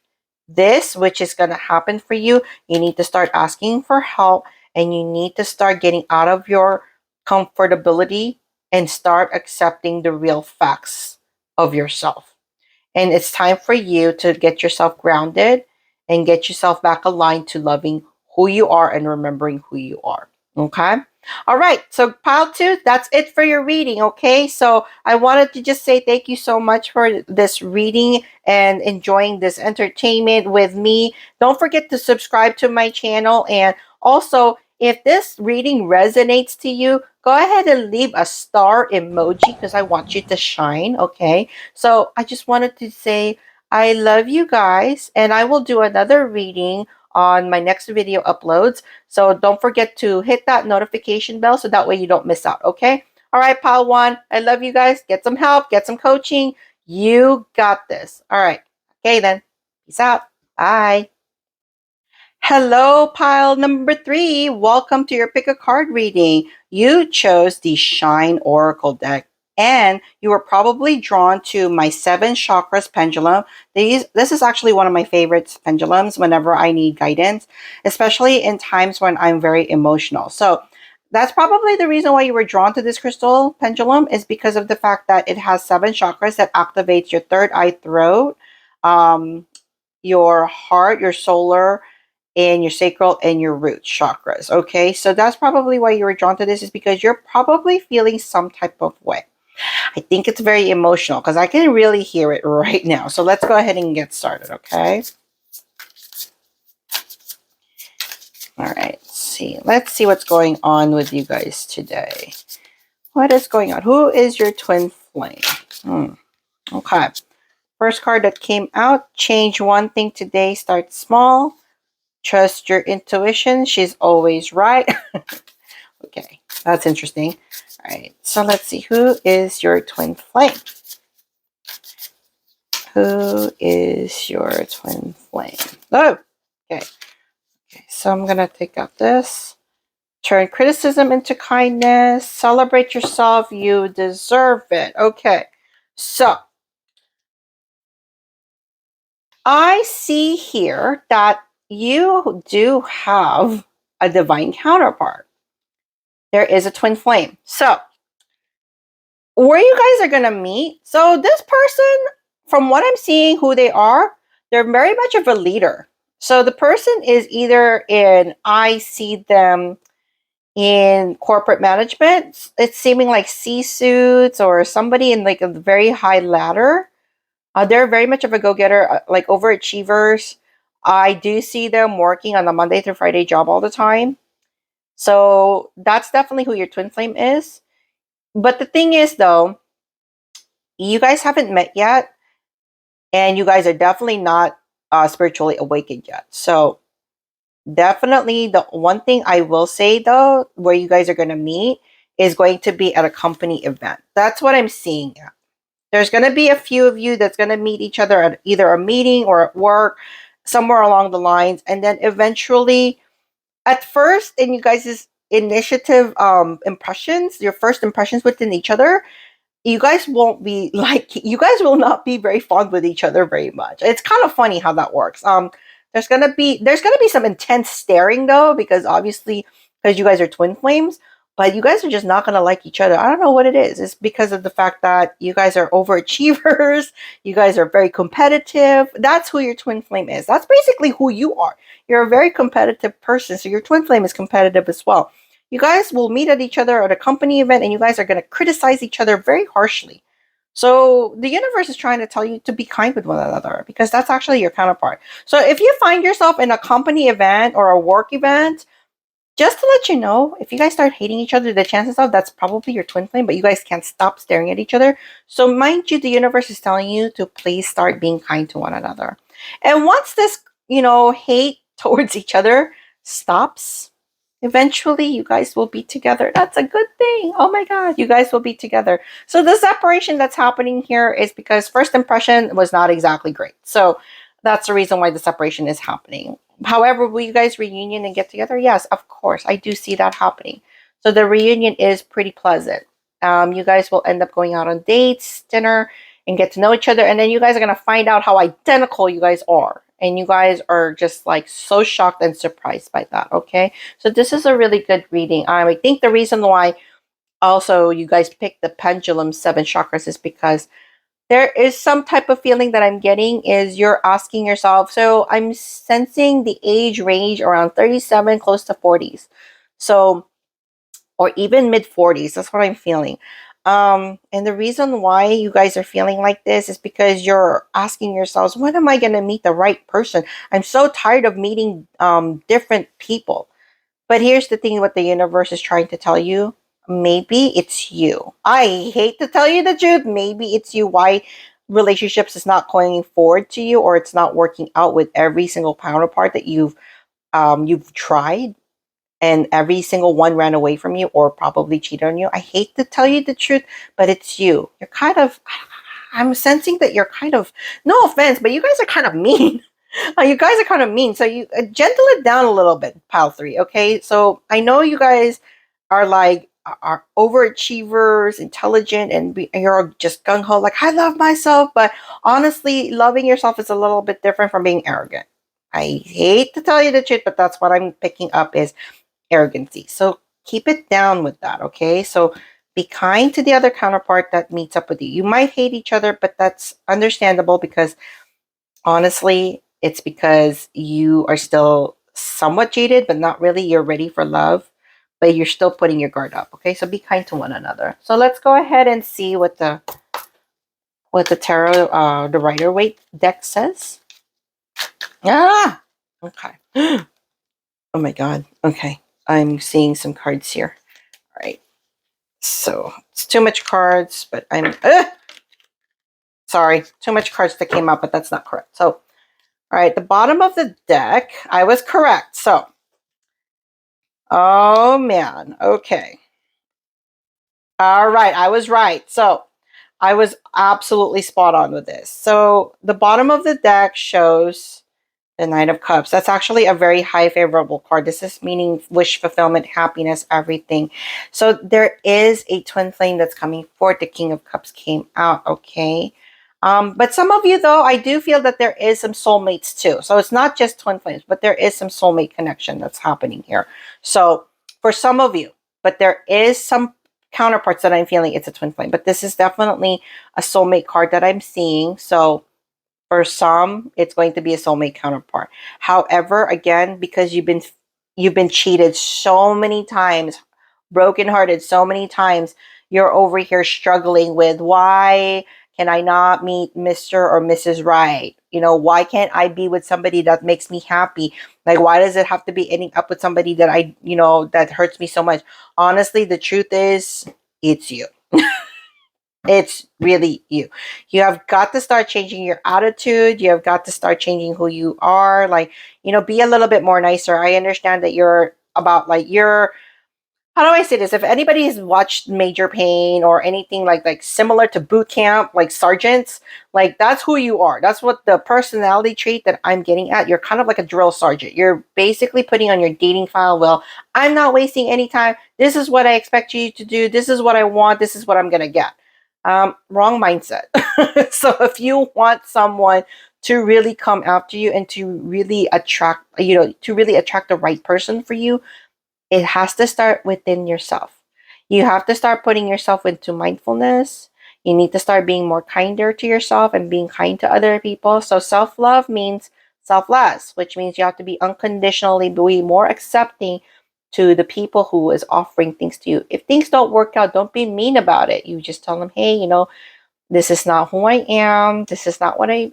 this, which is going to happen for you, you need to start asking for help, and you need to start getting out of your comfortability and start accepting the real facts of yourself. And it's time for you to get yourself grounded and get yourself back aligned to loving who you are and remembering who you are. Okay? All right. So pile two, that's it for your reading. Okay. So I wanted to just say thank you so much for this reading and enjoying this entertainment with me. Don't forget to subscribe to my channel. And also, if this reading resonates to you, go ahead and leave a star emoji, because I want you to shine. Okay. So I just wanted to say I love you guys, and I will do another reading on my next video uploads. So don't forget to hit that notification bell so that way you don't miss out, okay? All right, pile one, I love you guys. Get some help, get some coaching. You got this. All right. Okay, then. Peace out. Bye. Hello, pile number three. Welcome to your pick a card reading. You chose the Shine Oracle deck, and you were probably drawn to my 7 chakras pendulum. This is actually one of my favorite pendulums whenever I need guidance, especially in times when I'm very emotional. So that's probably the reason why you were drawn to this crystal pendulum, is because of the fact that it has 7 chakras that activates your third eye, throat, your heart, your solar, and your sacral and your root chakras. Okay, so that's probably why you were drawn to this, is because you're probably feeling some type of way. I think it's very emotional, because I can really hear it right now. So let's go ahead and get started. Okay. All right. Let's see what's going on with you guys today. What is going on? Who is your twin flame? Okay. First card that came out: change one thing today. Start small. Trust your intuition. She's always right. Okay, that's interesting. All right, so let's see. Who is your twin flame? Who is your twin flame? Oh, okay. Okay, so I'm going to take out this. Turn criticism into kindness. Celebrate yourself. You deserve it. Okay, so I see here that you do have a divine counterpart. There is a twin flame. So where you guys are going to meet. So this person, from what I'm seeing who they are, they're very much of a leader. So the person is either I see them in corporate management. It's seeming like C-suits or somebody in like a very high ladder. They're very much of a go-getter, like overachievers. I do see them working on a Monday through Friday job all the time. So that's definitely who your twin flame is. But the thing is, though, you guys haven't met yet, and you guys are definitely not spiritually awakened yet. So definitely the one thing I will say, though, where you guys are going to meet is going to be at a company event. That's what I'm seeing. There's going to be a few of you that's going to meet each other at either a meeting or at work, somewhere along the lines. And then eventually, at first, in you guys' initiative impressions, your first impressions within each other, you guys won't be like, you guys will not be very fond with each other very much. It's kind of funny how that works. There's gonna be some intense staring, though, because obviously, because you guys are twin flames. but you guys are just not going to like each other. I don't know what it is. It's because of the fact that you guys are overachievers. You guys are very competitive. That's who your twin flame is. That's basically who you are. You're a very competitive person. So your twin flame is competitive as well. You guys will meet at each other at a company event and you guys are going to criticize each other very harshly. So the universe is trying to tell you to be kind with one another because that's actually your counterpart. So if you find yourself in a company event or a work event, just to let you know, if you guys start hating each other, the chances of that's probably your twin flame, but you guys can't stop staring at each other. So mind you, the universe is telling you to please start being kind to one another. And once this, hate towards each other stops, eventually you guys will be together. That's a good thing. Oh my God, you guys will be together. So the separation that's happening here is because first impression was not exactly great. So that's the reason why the separation is happening. However, will you guys reunion and get together? Yes, of course. I do see that happening. So the reunion is pretty pleasant. You guys will end up going out on dates, dinner, and get to know each other. And then you guys are going to find out how identical you guys are. And you guys are just like so shocked and surprised by that. Okay. So this is a really good reading. I think the reason why also you guys picked the pendulum 7 chakras is because there is some type of feeling that I'm getting is you're asking yourself. So I'm sensing the age range around 37, close to 40s. So, or even mid 40s. That's what I'm feeling. And the reason why you guys are feeling like this is because you're asking yourselves, when am I going to meet the right person? I'm so tired of meeting different people. But here's the thing what the universe is trying to tell you. Maybe it's you. I hate to tell you the truth. Maybe it's you. Why relationships is not going forward to you or it's not working out with every single counterpart that you've tried and every single one ran away from you or probably cheated on you. I hate to tell you the truth, but it's you. I'm sensing that you're kind of, no offense, but you guys are kind of mean. You guys are kind of mean. So you gentle it down a little bit, pile 3. Okay. So I know you guys are like, are overachievers, intelligent, and you're just gung ho, like, I love myself. But honestly, loving yourself is a little bit different from being arrogant. I hate to tell you the truth, but that's what I'm picking up is arrogancy. So keep it down with that, okay? So be kind to the other counterpart that meets up with you. You might hate each other, but that's understandable because honestly, it's because you are still somewhat jaded, but not really. You're ready for love, but you're still putting your guard up, okay? So be kind to one another. So let's go ahead and see what the tarot, the Rider-Waite deck says. Ah, okay. Oh my God. Okay. I'm seeing some cards here. All right. So it's too much cards, but sorry, too much cards that came up, but that's not correct. So, all right, the bottom of the deck, I was correct. So, oh man. Okay. All right, I was right. So, I was absolutely spot on with this. So, the bottom of the deck shows the Knight of Cups. That's actually a very high favorable card. This is meaning wish fulfillment, happiness, everything. So there is a twin flame that's coming forth. The King of Cups came out, okay? But some of you, though, I do feel that there is some soulmates too. So it's not just twin flames, but there is some soulmate connection that's happening here. So for some of you, but there is some counterparts that I'm feeling it's a twin flame. But this is definitely a soulmate card that I'm seeing. So for some, it's going to be a soulmate counterpart. However, again, because you've been cheated so many times, brokenhearted so many times, you're over here struggling with why can I not meet Mr. or Mrs. Right? Why can't I be with somebody that makes me happy? Like, why does it have to be ending up with somebody that that hurts me so much? Honestly, the truth is, it's you. It's really you. You have got to start changing your attitude. You have got to start changing who you are. Like, be a little bit more nicer. I understand that you're about like how do I say this? If anybody has watched Major Pain or anything like similar to boot camp, like sergeants, like that's who you are. That's what the personality trait that I'm getting at. You're kind of like a drill sergeant. You're basically putting on your dating file, well, I'm not wasting any time. This is what I expect you to do. This is what I want. This is what I'm gonna get. Wrong mindset. So if you want someone to really come after you and to really attract, to really attract the right person for you, it has to start within yourself. You have to start putting yourself into mindfulness. You need to start being more kinder to yourself and being kind to other people. So self-love means selfless, which means you have to be unconditionally be more accepting to the people who is offering things to you. If things don't work out, don't be mean about it. You just tell them, hey, this is not who I am. This is not what I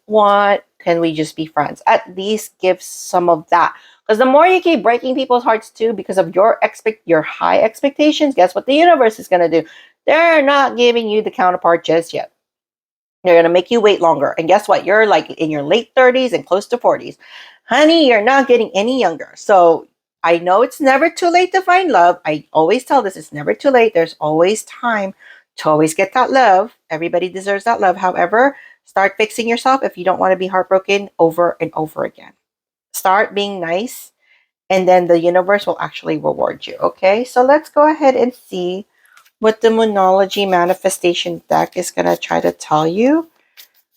want. Can we just be friends? At least give some of that. Because the more you keep breaking people's hearts too, because of your high expectations, guess what the universe is going to do? They're not giving you the counterpart just yet. They're going to make you wait longer. And guess what? You're like in your late 30s and close to 40s. Honey, you're not getting any younger. So I know it's never too late to find love. I always tell this, it's never too late. There's always time to always get that love. Everybody deserves that love. However, start fixing yourself if you don't want to be heartbroken over and over again. Start being nice, and then the universe will actually reward you. Okay, so let's go ahead and see what the Moonology Manifestation deck is going to try to tell you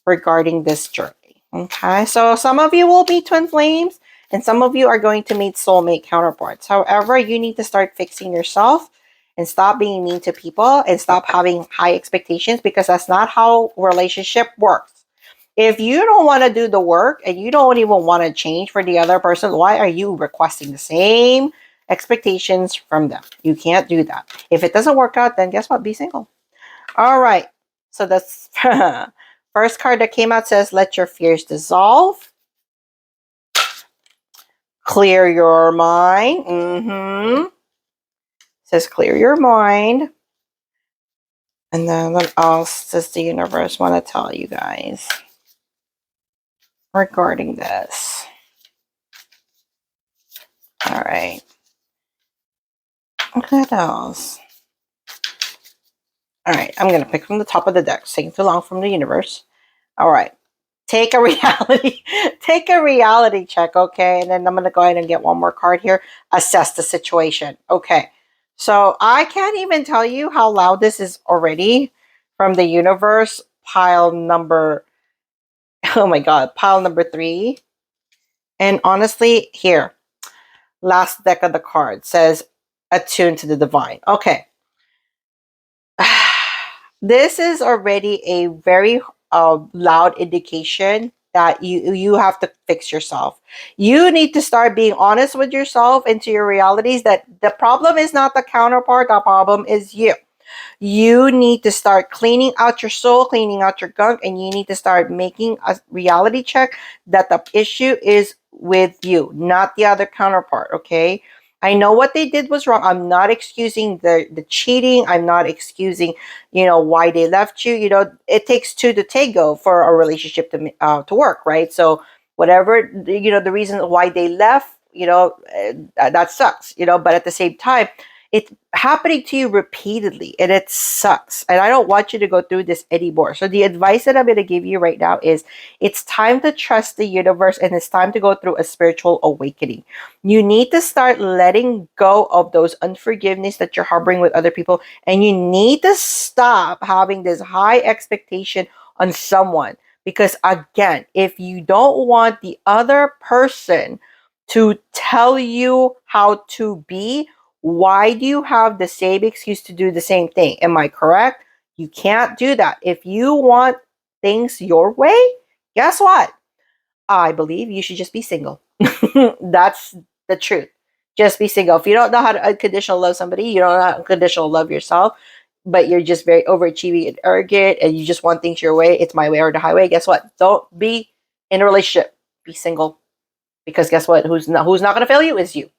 regarding this journey. Okay, so some of you will meet twin flames, and some of you are going to meet soulmate counterparts. However, you need to start fixing yourself and stop being mean to people and stop having high expectations, because that's not how relationship works. If you don't want to do the work and you don't even want to change for the other person, why are you requesting the same expectations from them? You can't do that. If it doesn't work out, then guess what? Be single. All right. So that's first card that came out says, let your fears dissolve. Clear your mind. Says clear your mind. And then what else does the universe want to tell you guys regarding this? All right. What else? All right. I'm going to pick from the top of the deck. It's taking too long from the universe. All right. Take a reality check, okay? And then I'm going to go ahead and get one more card here. Assess the situation. Okay. So I can't even tell you how loud this is already from the universe. Pile number 3. And honestly, here, last deck of the card says attune to the divine. Okay. This is already a very loud indication that you have to fix yourself. You need to start being honest with yourself and to your realities that the problem is not the counterpart, the problem is you. You need to start cleaning out your soul, cleaning out your gunk, and you need to start making a reality check that the issue is with you, not the other counterpart, okay? I know what they did was wrong. I'm not excusing the cheating. I'm not excusing, why they left you. It takes two to tango for a relationship to work, right? So whatever, the reason why they left, that sucks, but at the same time, it's happening to you repeatedly and it sucks. And I don't want you to go through this anymore. So the advice that I'm going to give you right now is it's time to trust the universe and it's time to go through a spiritual awakening. You need to start letting go of those unforgiveness that you're harboring with other people. And you need to stop having this high expectation on someone. Because again, if you don't want the other person to tell you how to be, why do you have the same excuse to do the same thing? Am I correct? You can't do that. If you want things your way, guess what? I believe you should just be single. That's the truth. Just be single. If you don't know how to unconditional love somebody, you don't know how to unconditional love yourself, but you're just very overachieving and arrogant and you just want things your way, it's my way or the highway, guess what? Don't be in a relationship. Be single. Because guess what? Who's not going to fail you is you.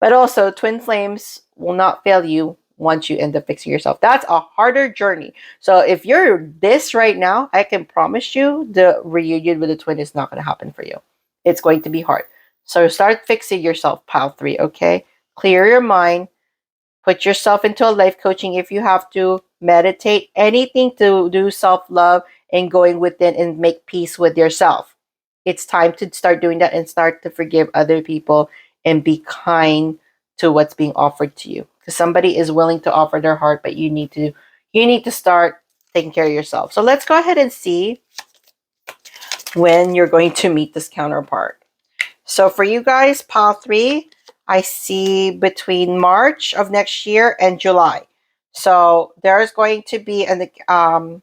But also, twin flames will not fail you once you end up fixing yourself. That's a harder journey. So if you're this right now, I can promise you the reunion with a twin is not going to happen for you. It's going to be hard. So start fixing yourself, pile 3, okay? Clear your mind. Put yourself into a life coaching if you have to. Meditate. Anything to do self-love and going within and make peace with yourself. It's time to start doing that and start to forgive other people and be kind to what's being offered to you. Because somebody is willing to offer their heart, but you need to start taking care of yourself. So let's go ahead and see when you're going to meet this counterpart. So for you guys, pile 3, I see between March of next year and July. So there's going to be a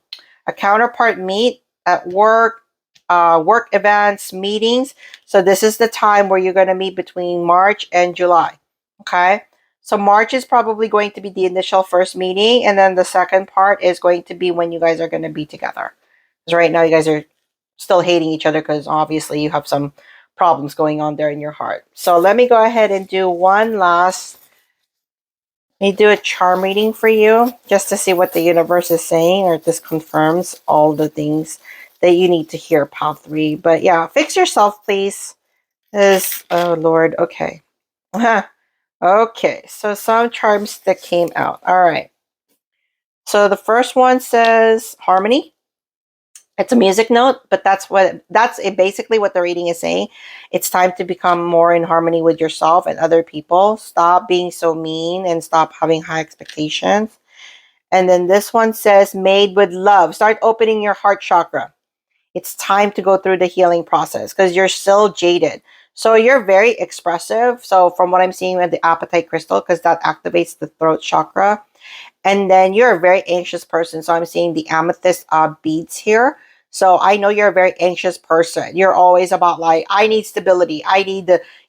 counterpart meet at work, work events, meetings. So this is the time where you're going to meet between March and July. Okay. So March is probably going to be the initial first meeting, and then the second part is going to be when you guys are going to be together. Because right now you guys are still hating each other because obviously you have some problems going on there in your heart. So let me go ahead and do one last. Let me do a charm reading for you just to see what the universe is saying, or if this confirms all the things that you need to hear, pile 3. But yeah, fix yourself, please. Oh Lord, okay. Okay, so some charms that came out. All right. So the first one says harmony. It's a music note, but basically what the reading is saying. It's time to become more in harmony with yourself and other people. Stop being so mean and stop having high expectations. And then this one says made with love. Start opening your heart chakra. It's time to go through the healing process because you're still jaded. So you're very expressive. So from what I'm seeing with the apatite crystal, because that activates the throat chakra. And then you're a very anxious person. So I'm seeing the amethyst beads here. So I know you're a very anxious person. You're always about like, I need stability.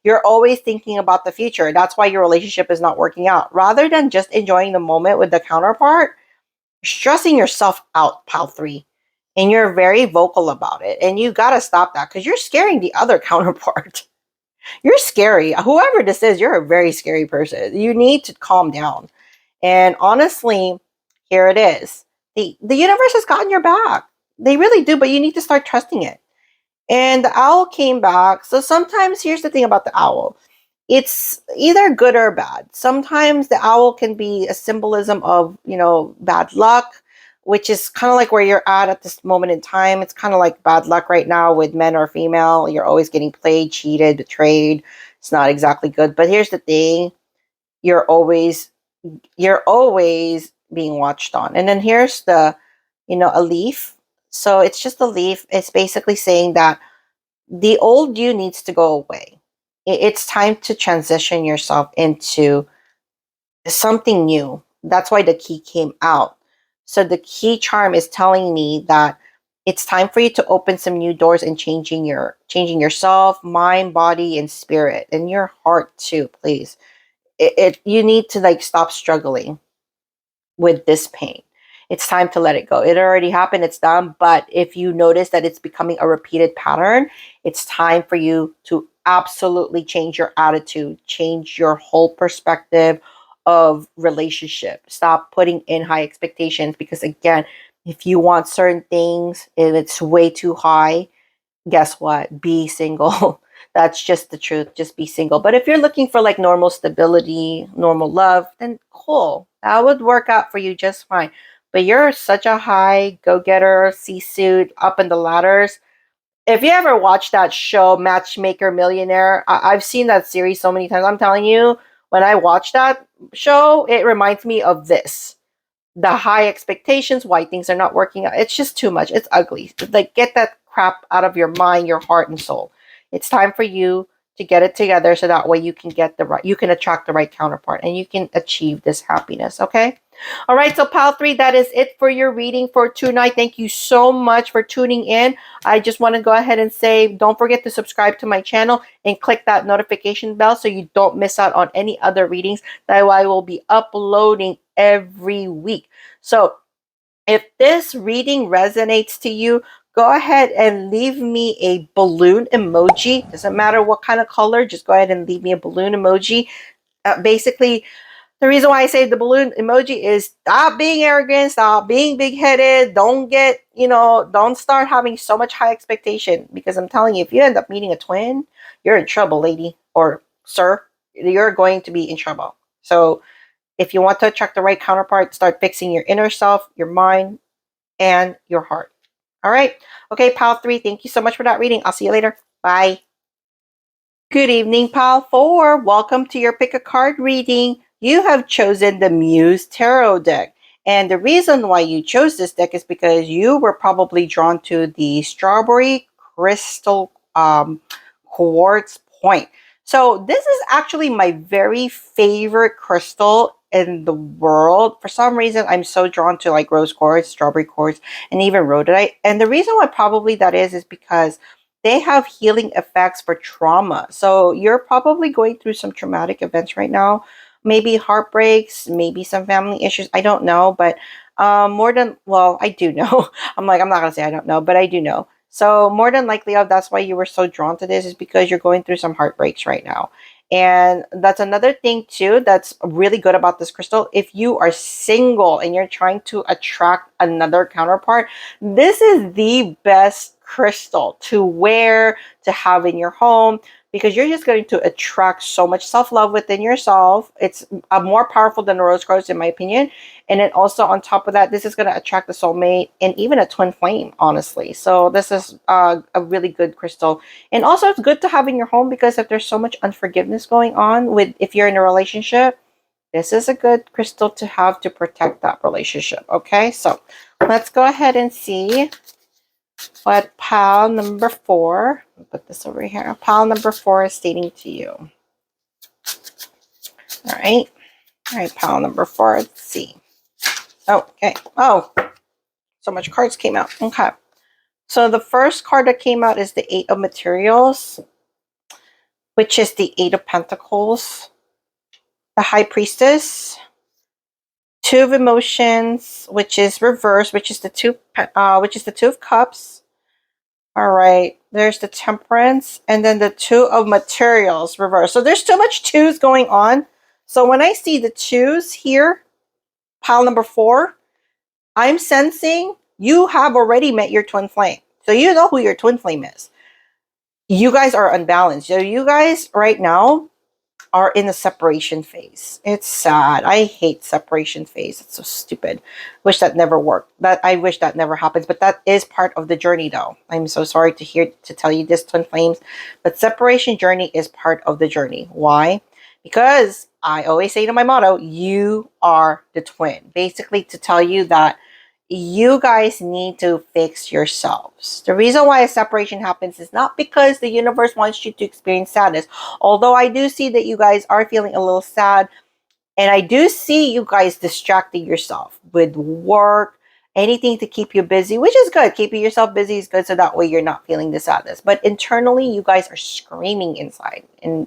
You're always thinking about the future. That's why your relationship is not working out. Rather than just enjoying the moment with the counterpart, you're stressing yourself out, pal 3. And you're very vocal about it. And you got to stop that because you're scaring the other counterpart. You're scary. Whoever this is, you're a very scary person. You need to calm down. And honestly, here it is. The universe has gotten your back. They really do, but you need to start trusting it. And the owl came back. So sometimes here's the thing about the owl. It's either good or bad. Sometimes the owl can be a symbolism of, bad luck, which is kind of like where you're at this moment in time. It's kind of like bad luck right now with men or female. You're always getting played, cheated, betrayed. It's not exactly good. But here's the thing. You're always being watched on. And then here's a leaf. So it's just a leaf. It's basically saying that the old you needs to go away. It's time to transition yourself into something new. That's why the key came out. So the key charm is telling me that it's time for you to open some new doors and changing yourself, mind, body, and spirit, and your heart too, please. You need to stop struggling with this pain. It's time to let it go. It already happened, it's done. But if you notice that it's becoming a repeated pattern, it's time for you to absolutely change your attitude, change your whole perspective of relationship. Stop putting in high expectations because, again, if you want certain things and it's way too high, guess what? Be single. That's just the truth. Just be single. But if you're looking for normal stability, normal love, then cool. That would work out for you just fine. But you're such a high go-getter, C-suit, up in the ladders. If you ever watched that show, Matchmaker Millionaire, I've seen that series so many times. I'm telling you, when I watch that show, it reminds me of this. The high expectations, why things are not working out. It's just too much. It's ugly. Get that crap out of your mind, your heart, and soul. It's time for you to get it together so that way you can attract the right counterpart and you can achieve this happiness. Okay. All right. So pal 3, that is it for your reading for tonight. Thank you so much for tuning in. I just want to go ahead and say, don't forget to subscribe to my channel and click that notification bell so you don't miss out on any other readings that I will be uploading every week. So if this reading resonates to you, go ahead and leave me a balloon emoji. Doesn't matter what kind of color, just go ahead and leave me a balloon emoji. Basically, the reason why I say the balloon emoji is stop being arrogant, stop being big-headed, don't start having so much high expectation, because I'm telling you, if you end up meeting a twin, you're in trouble, lady or sir. You're going to be in trouble. So if you want to attract the right counterpart, start fixing your inner self, your mind, and your heart. All right. Okay, pal 3, thank you so much for that reading. I'll see you later. Bye. Good evening, pal 4. Welcome to your pick a card reading. You have chosen the Muse Tarot deck. And the reason why you chose this deck is because you were probably drawn to the strawberry crystal quartz point. So this is actually my very favorite crystal in the world. For some reason, I'm so drawn to like rose quartz, strawberry quartz, and even rhodonite. And the reason why probably that is because they have healing effects for trauma. So you're probably going through some traumatic events right now, maybe heartbreaks, maybe some family issues. I don't know, but more than, well, I do know. I'm like, I'm not gonna say I don't know, but I do know. So more than likely, that's why you were so drawn to this, is because you're going through some heartbreaks right now. And that's another thing too that's really good about this crystal. If you are single and you're trying to attract another counterpart, this is the best crystal to wear, to have in your home, because you're just going to attract so much self-love within yourself. It's more powerful than the rose quartz, in my opinion. And then also on top of that, this is going to attract the soulmate and even a twin flame, honestly. So this is a really good crystal. And also it's good to have in your home, because if there's so much unforgiveness going on with, if you're in a relationship, this is a good crystal to have to protect that relationship. Okay, so let's go ahead and see what pile number 4, I'll put this over here, pile number 4 is stating to you. All right, pile number 4, let's see. Oh, okay. Oh, so much cards came out. Okay. So the first card that came out is the 8 of Materials, which is the 8 of Pentacles, the High Priestess, 2 of Emotions, which is reversed, which is the 2 of Cups. All right. There's the Temperance, and then the 2 of Materials reversed. So there's too much 2s going on. So when I see the 2s here, pile number 4, I'm sensing you have already met your twin flame. So you know who your twin flame is. You guys are unbalanced. So you guys right now are in the separation phase. It's sad. I hate separation phase. It's so stupid. Wish that never worked. I wish that never happens. But that is part of the journey, though. I'm so sorry to tell you this, twin flames. But separation journey is part of the journey. Why? Because I always say to my motto, you are the twin. Basically to tell you that you guys need to fix yourselves. The reason why a separation happens is not because the universe wants you to experience sadness. Although I do see that you guys are feeling a little sad, and I do see you guys distracting yourself with work, anything to keep you busy, which is good. Keeping yourself busy is good, so that way you're not feeling the sadness. But internally, you guys are screaming inside and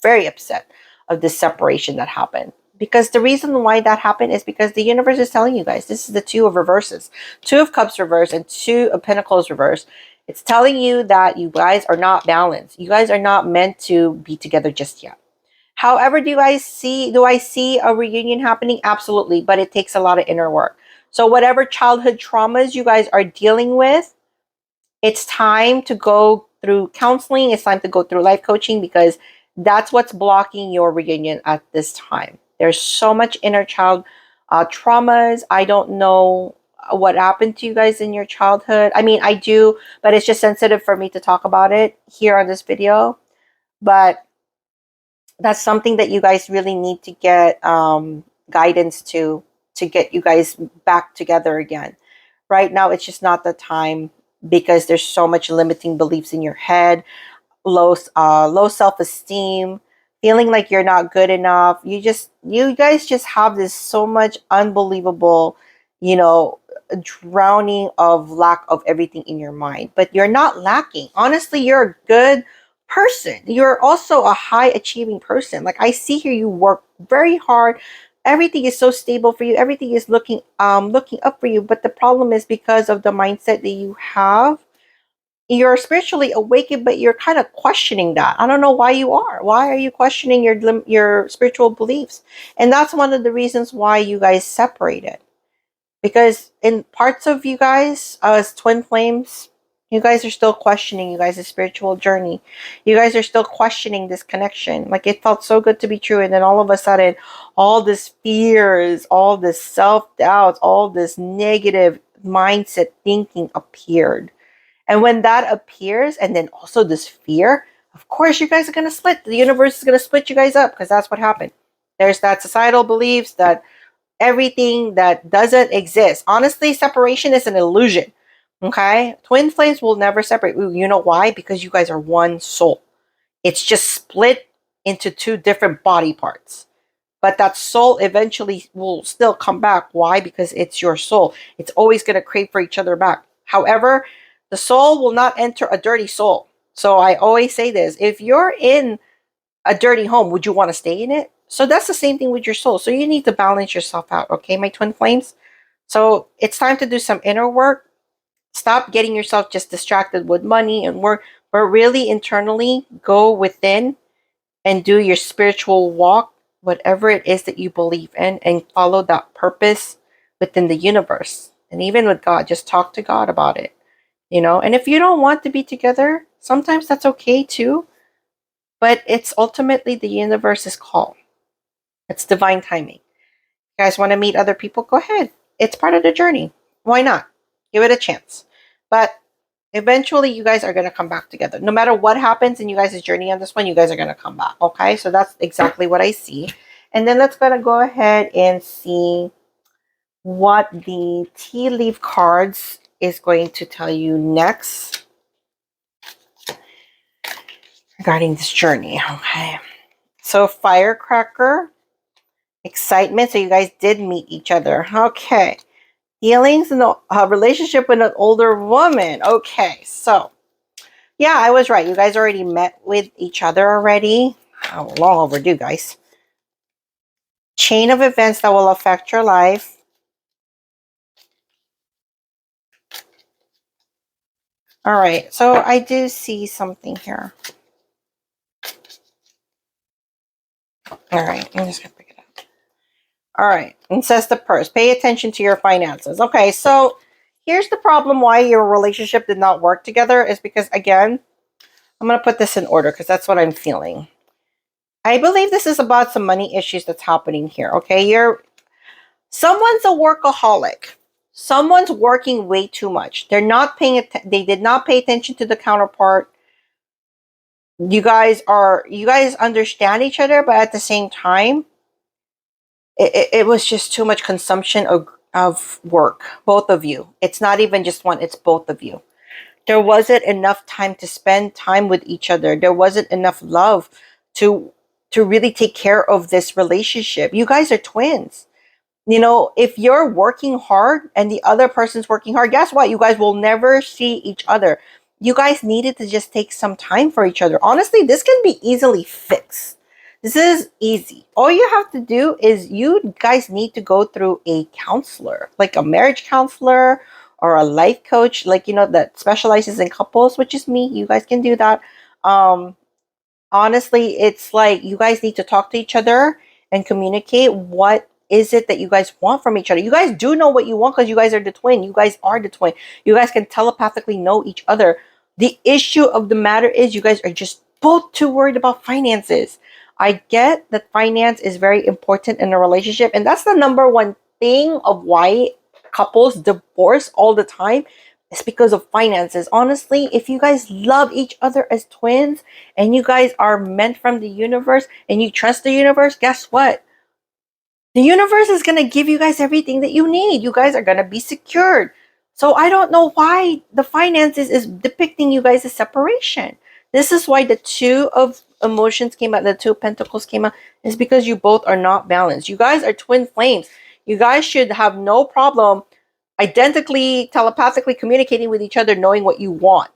very upset of this separation that happened. Because the reason why that happened is because the universe is telling you guys, this is the 2 of reverses, 2 of Cups reverse and 2 of Pentacles reverse. It's telling you that you guys are not balanced. You guys are not meant to be together just yet. However, do I see a reunion happening? Absolutely, but it takes a lot of inner work. So whatever childhood traumas you guys are dealing with, it's time to go through counseling. It's time to go through life coaching, because that's what's blocking your reunion at this time. There's so much inner child traumas. I don't know what happened to you guys in your childhood. I mean, I do, but it's just sensitive for me to talk about it here on this video. But that's something that you guys really need to get guidance to get you guys back together again. Right now, it's just not the time, because there's so much limiting beliefs in your head, low self-esteem, feeling like you're not good enough. You guys just have this so much unbelievable, drowning of lack of everything in your mind. But you're not lacking. Honestly, you're a good person. You're also a high achieving person. Like I see here, you work very hard. Everything is so stable for you. Everything is looking up for you. But the problem is, because of the mindset that you have, you're spiritually awakened, but you're kind of questioning that. I don't know why you are. Why are you questioning your spiritual beliefs? And that's one of the reasons why you guys separated. Because in parts of you guys, as twin flames, you guys are still questioning you guys' spiritual journey. You guys are still questioning this connection. Like, it felt so good to be true. And then all of a sudden, all this fears, all this self-doubt, all this negative mindset thinking appeared. And when that appears, and then also this fear, of course, you guys are going to split. The universe is going to split you guys up, because that's what happened. There's that societal beliefs that everything that doesn't exist. Honestly, separation is an illusion. Okay? Twin flames will never separate. You know why? Because you guys are one soul. It's just split into two different body parts. But that soul eventually will still come back. Why? Because it's your soul. It's always going to crave for each other back. However, the soul will not enter a dirty soul. So I always say this: if you're in a dirty home, would you want to stay in it? So that's the same thing with your soul. So you need to balance yourself out, okay, my twin flames? So it's time to do some inner work. Stop getting yourself just distracted with money and work, but really internally go within and do your spiritual walk, whatever it is that you believe in, and follow that purpose within the universe. And even with God, just talk to God about it, you know? And if you don't want to be together, sometimes that's okay too. But it's ultimately the universe's call. It's divine timing. You guys want to meet other people? Go ahead. It's part of the journey. Why not? Give it a chance. But eventually, you guys are going to come back together. No matter what happens in you guys' journey on this one, you guys are going to come back. Okay? So that's exactly what I see. And then let's go ahead and see what the tea leaf cards is going to tell you next regarding this journey. Okay. So firecracker, excitement. So you guys did meet each other. Okay. Feelings in a relationship with an older woman. Okay. So yeah, I was right. You guys already met with each other already. Oh, long overdue, guys. Chain of events that will affect your life. All right. So I do see something here. All right. I'm just going to pick it up. All right. It says the purse. Pay attention to your finances. Okay. So here's the problem why your relationship did not work together is because, again, I'm going to put this in order because that's what I'm feeling. I believe this is about some money issues that's happening here. Okay. Someone's a workaholic. Someone's working way too much. They're not paying they did not pay attention to the counterpart. You guys understand each other, but at the same time, it was just too much consumption of work, both of you. It's not even just one, it's both of you. There wasn't enough time to spend time with each other. There wasn't enough love to really take care of this relationship. You guys are twins. You know, if you're working hard and the other person's working hard, guess what? You guys will never see each other. You guys needed to just take some time for each other. Honestly, this can be easily fixed. This is easy. All you have to do is you guys need to go through a counselor, like a marriage counselor or a life coach, like, you know, that specializes in couples, which is me. You guys can do that. Um, Honestly, it's like you guys need to talk to each other and communicate what is it that you guys want from each other. You guys do know what you want because you guys are the twin. You guys are the twin. You guys can telepathically know each other. The issue of the matter is you guys are just both too worried about finances. I get that finance is very important in a relationship, and that's the number one thing of why couples divorce all the time. It's because of finances. Honestly, if you guys love each other as twins and you guys are meant from the universe and you trust the universe, guess what? The universe is going to give you guys everything that you need. You guys are going to be secured. So I don't know why the finances is depicting you guys as separation. This is why the two of emotions came out, the two of pentacles came out, is because you both are not balanced. You guys are twin flames. You guys should have no problem identically, telepathically communicating with each other, knowing what you want.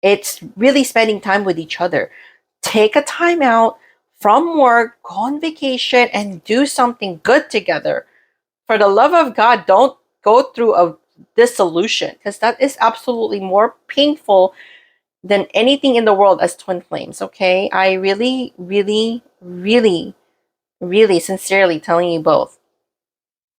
It's really spending time with each other. Take a time out from work, go on vacation, and do something good together. For the love of God, don't go through a dissolution because that is absolutely more painful than anything in the world as twin flames. Okay, I really, really, really, really sincerely telling you both,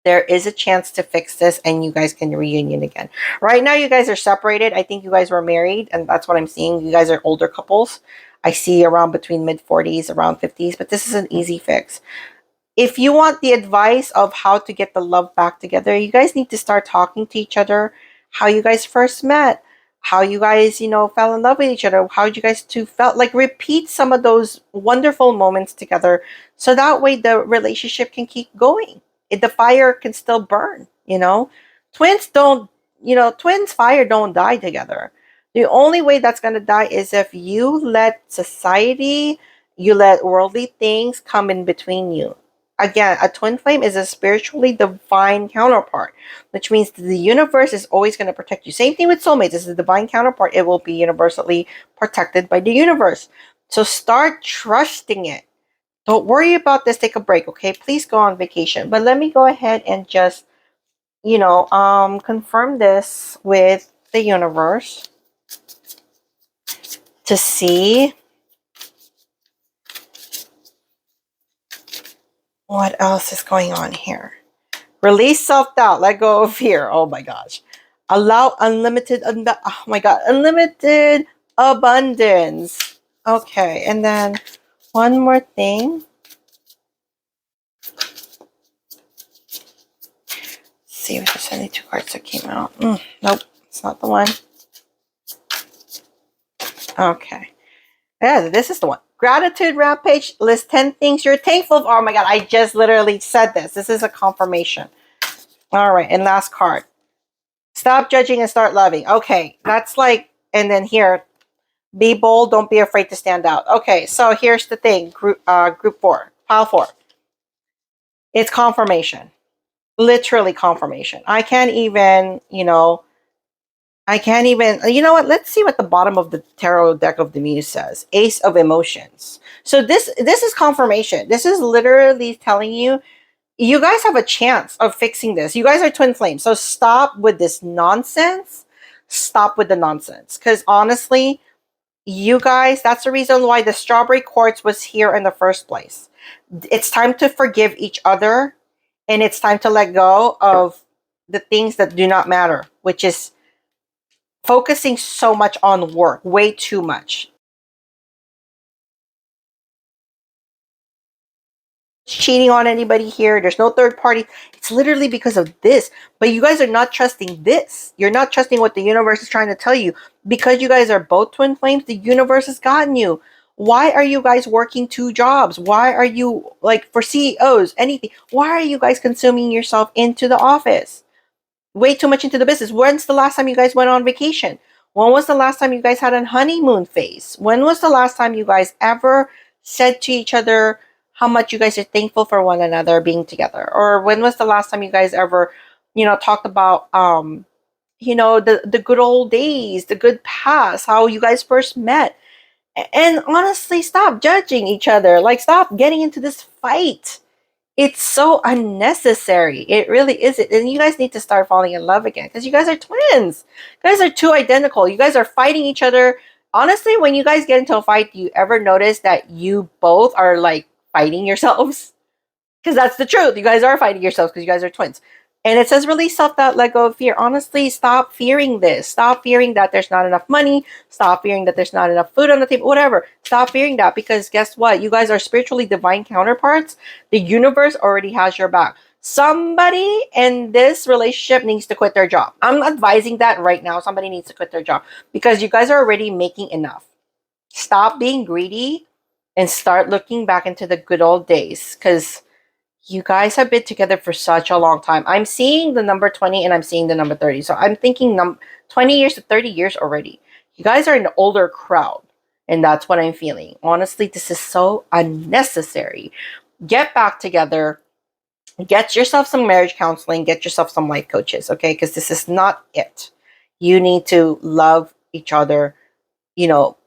there is a chance to fix this and you guys can reunion again. Right now, you guys are separated. I think you guys were married, and that's what I'm seeing. You guys are older couples. I see around between mid 40s, around 50s, but this is an easy fix. If you want the advice of how to get the love back together, you guys need to start talking to each other, how you guys first met, how you guys, fell in love with each other, how you guys two felt. Like, repeat some of those wonderful moments together so that way the relationship can keep going. The fire can still burn. Twins fire don't die together. The only way that's going to die is if you let society, You let worldly things come in between you. Again, a twin flame is a spiritually divine counterpart, which means the universe is always going to protect you. Same thing with soulmates. This is a divine counterpart. It will be universally protected by the universe. So start trusting it. Don't worry about this. Take a break, okay? Please go on vacation. But let me go ahead and just, confirm this with the universe to see what else is going on here. Release self-doubt. Let go of fear. Oh my gosh. Allow unlimited, oh my God, unlimited abundance. Okay, and then one more thing. See if there's any two cards that came out. Nope, it's not the one. Okay. Yeah, this is the one. Gratitude rampage. List 10 things you're thankful for. Oh my God, I just literally said this. This is a confirmation. All right, and last card. Stop judging and start loving. Okay, that's like, and then here, be bold, don't be afraid to stand out. Okay, so here's the thing, group 4, pile 4. It's confirmation. Literally confirmation. I can't even, you know what, let's see what the bottom of the tarot deck of the Muse says. Ace of Emotions. So this is confirmation. This is literally telling you, you guys have a chance of fixing this. You guys are twin flames. So stop with this nonsense. Stop with the nonsense. Because honestly, you guys, that's the reason why the strawberry quartz was here in the first place. It's time to forgive each other. And it's time to let go of the things that do not matter, which is focusing so much on work, way too much. Cheating on anybody here. There's no third party. It's literally because of this. But you guys are not trusting this. You're not trusting what the universe is trying to tell you. Because you guys are both twin flames, the universe has gotten you. Why are you guys working 2 jobs? Why are you, like, for CEOs, anything? Why are you guys consuming yourself into the office? Way too much into the business. When's the last time you guys went on vacation? When was the last time you guys had a honeymoon phase? When was the last time you guys ever said to each other how much you guys are thankful for one another being together? Or when was the last time you guys ever, talked about the good old days, the good past, how you guys first met? And honestly, stop judging each other. Like, stop getting into this fight. It's so unnecessary. It really is. And you guys need to start falling in love again, because you guys are twins. You guys are too identical. You guys are fighting each other. Honestly, when you guys get into a fight, do you ever notice that you both are like fighting yourselves? Because that's the truth. You guys are fighting yourselves because you guys are twins. And it says release self-doubt, let go of fear. Honestly, stop fearing this. Stop fearing that there's not enough money. Stop fearing that there's not enough food on the table. Whatever. Stop fearing that, because guess what? You guys are spiritually divine counterparts. The universe already has your back. Somebody in this relationship needs to quit their job. I'm advising that right now. Somebody needs to quit their job because you guys are already making enough. Stop being greedy and start looking back into the good old days, because you guys have been together for such a long time. I'm seeing the number 20 and I'm seeing the number 30. So I'm thinking 20 years to 30 years already. You guys are an older crowd. And that's what I'm feeling. Honestly, this is so unnecessary. Get back together. Get yourself some marriage counseling. Get yourself some life coaches, okay? Because this is not it. You need to love each other,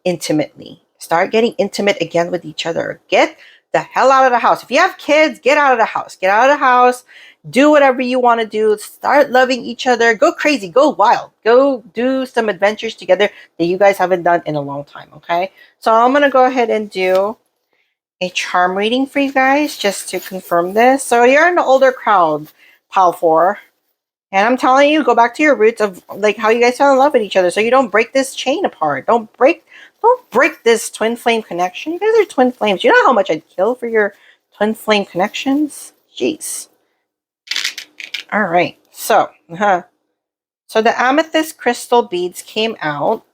intimately. Start getting intimate again with each other. Get the hell out of the house. If you have kids, get out of the house. Get out of the house. Do whatever you want to do. Start loving each other. Go crazy. Go wild. Go do some adventures together that you guys haven't done in a long time, okay? So I'm going to go ahead and do a charm reading for you guys just to confirm this. So you're in the older crowd, pile 4. And I'm telling you, go back to your roots of like how you guys fell in love with each other, so you don't break this chain apart. Don't break this twin flame connection. You guys are twin flames. You know how much I'd kill for your twin flame connections? Jeez. All right. So the amethyst crystal beads came out.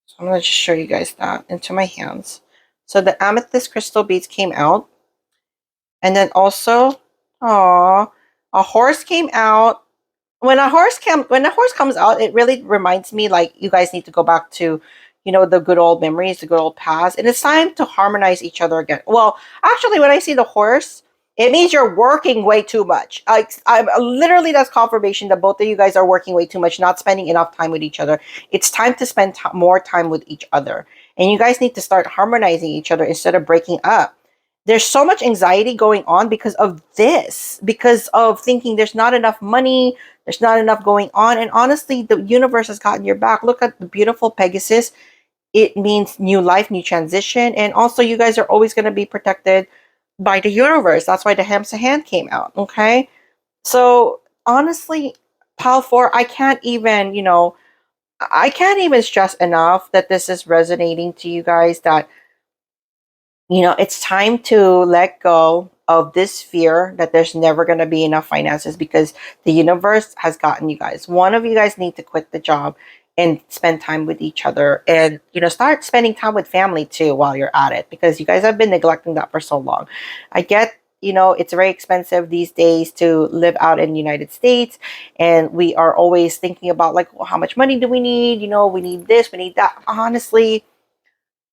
So I'm going to just show you guys that into my hands. So the amethyst crystal beads came out. And then also, a horse came out. When a horse comes out, it really reminds me like you guys need to go back to, the good old memories, the good old past. And it's time to harmonize each other again. Well, actually, when I see the horse, it means you're working way too much. I'm literally, that's confirmation that both of you guys are working way too much, not spending enough time with each other. It's time to spend more time with each other. And you guys need to start harmonizing each other instead of breaking up. There's so much anxiety going on because of this, because of thinking there's not enough money, there's not enough going on. And honestly, the universe has gotten your back. Look at the beautiful Pegasus. It means new life, new transition. And also, you guys are always going to be protected by the universe. That's why the Hamsa hand came out. Okay. So honestly, Pal 4, I can't even stress enough that this is resonating to you guys, that it's time to let go of this fear that there's never going to be enough finances, because the universe has gotten you guys. One of you guys need to quit the job and spend time with each other, and start spending time with family too while you're at it, because you guys have been neglecting that for so long. I get, it's very expensive these days to live out in the United States, and we are always thinking about, like, well, how much money do we need? We need this, we need that. Honestly,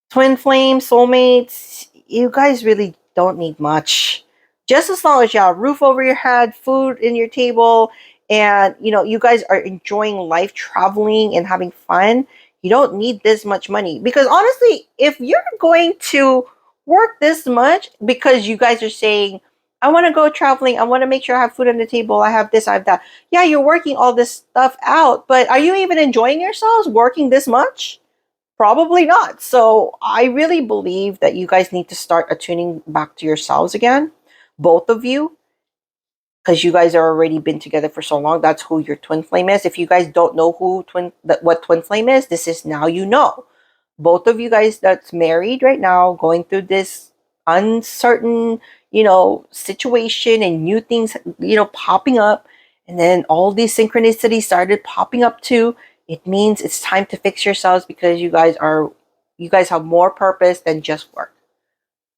twin flame, soulmates, you guys really don't need much. Just as long as you have a roof over your head, food in your table, and you guys are enjoying life, traveling and having fun, you don't need this much money. Because honestly, if you're going to work this much because you guys are saying, I want to go traveling, I want to make sure I have food on the table, I have this, I have that. Yeah, you're working all this stuff out, but are you even enjoying yourselves working this much? Probably not. So I really believe that you guys need to start attuning back to yourselves again, both of you, because you guys are already been together for so long. That's who your twin flame is. If you guys don't know what twin flame is, this is now you know. Both of you guys that's married right now, going through this uncertain, situation, and new things, popping up, and then all these synchronicities started popping up too. It means it's time to fix yourselves, because you guys have more purpose than just work.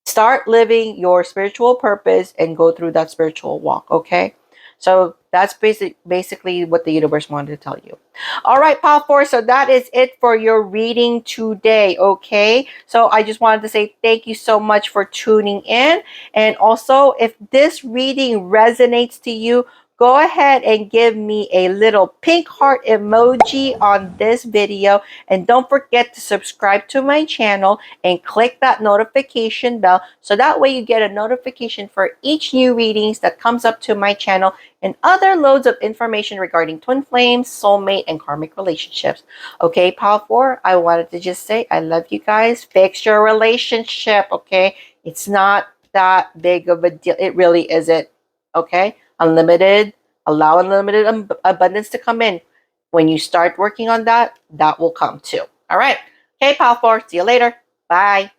Start living your spiritual purpose and go through that spiritual walk, okay? So that's basically what the universe wanted to tell you. All right, Pal 4, so that is it for your reading today, okay? So I just wanted to say thank you so much for tuning in. And also, if this reading resonates to you, go ahead and give me a little pink heart emoji on this video. And don't forget to subscribe to my channel and click that notification bell, so that way you get a notification for each new readings that comes up to my channel, and other loads of information regarding twin flames, soulmate, and karmic relationships. Okay, Pal 4, I wanted to just say I love you guys. Fix your relationship, okay? It's not that big of a deal. It really isn't, okay? Allow unlimited abundance to come in. When you start working on that, that will come too. All right. Okay, Pal 4, see you later. Bye.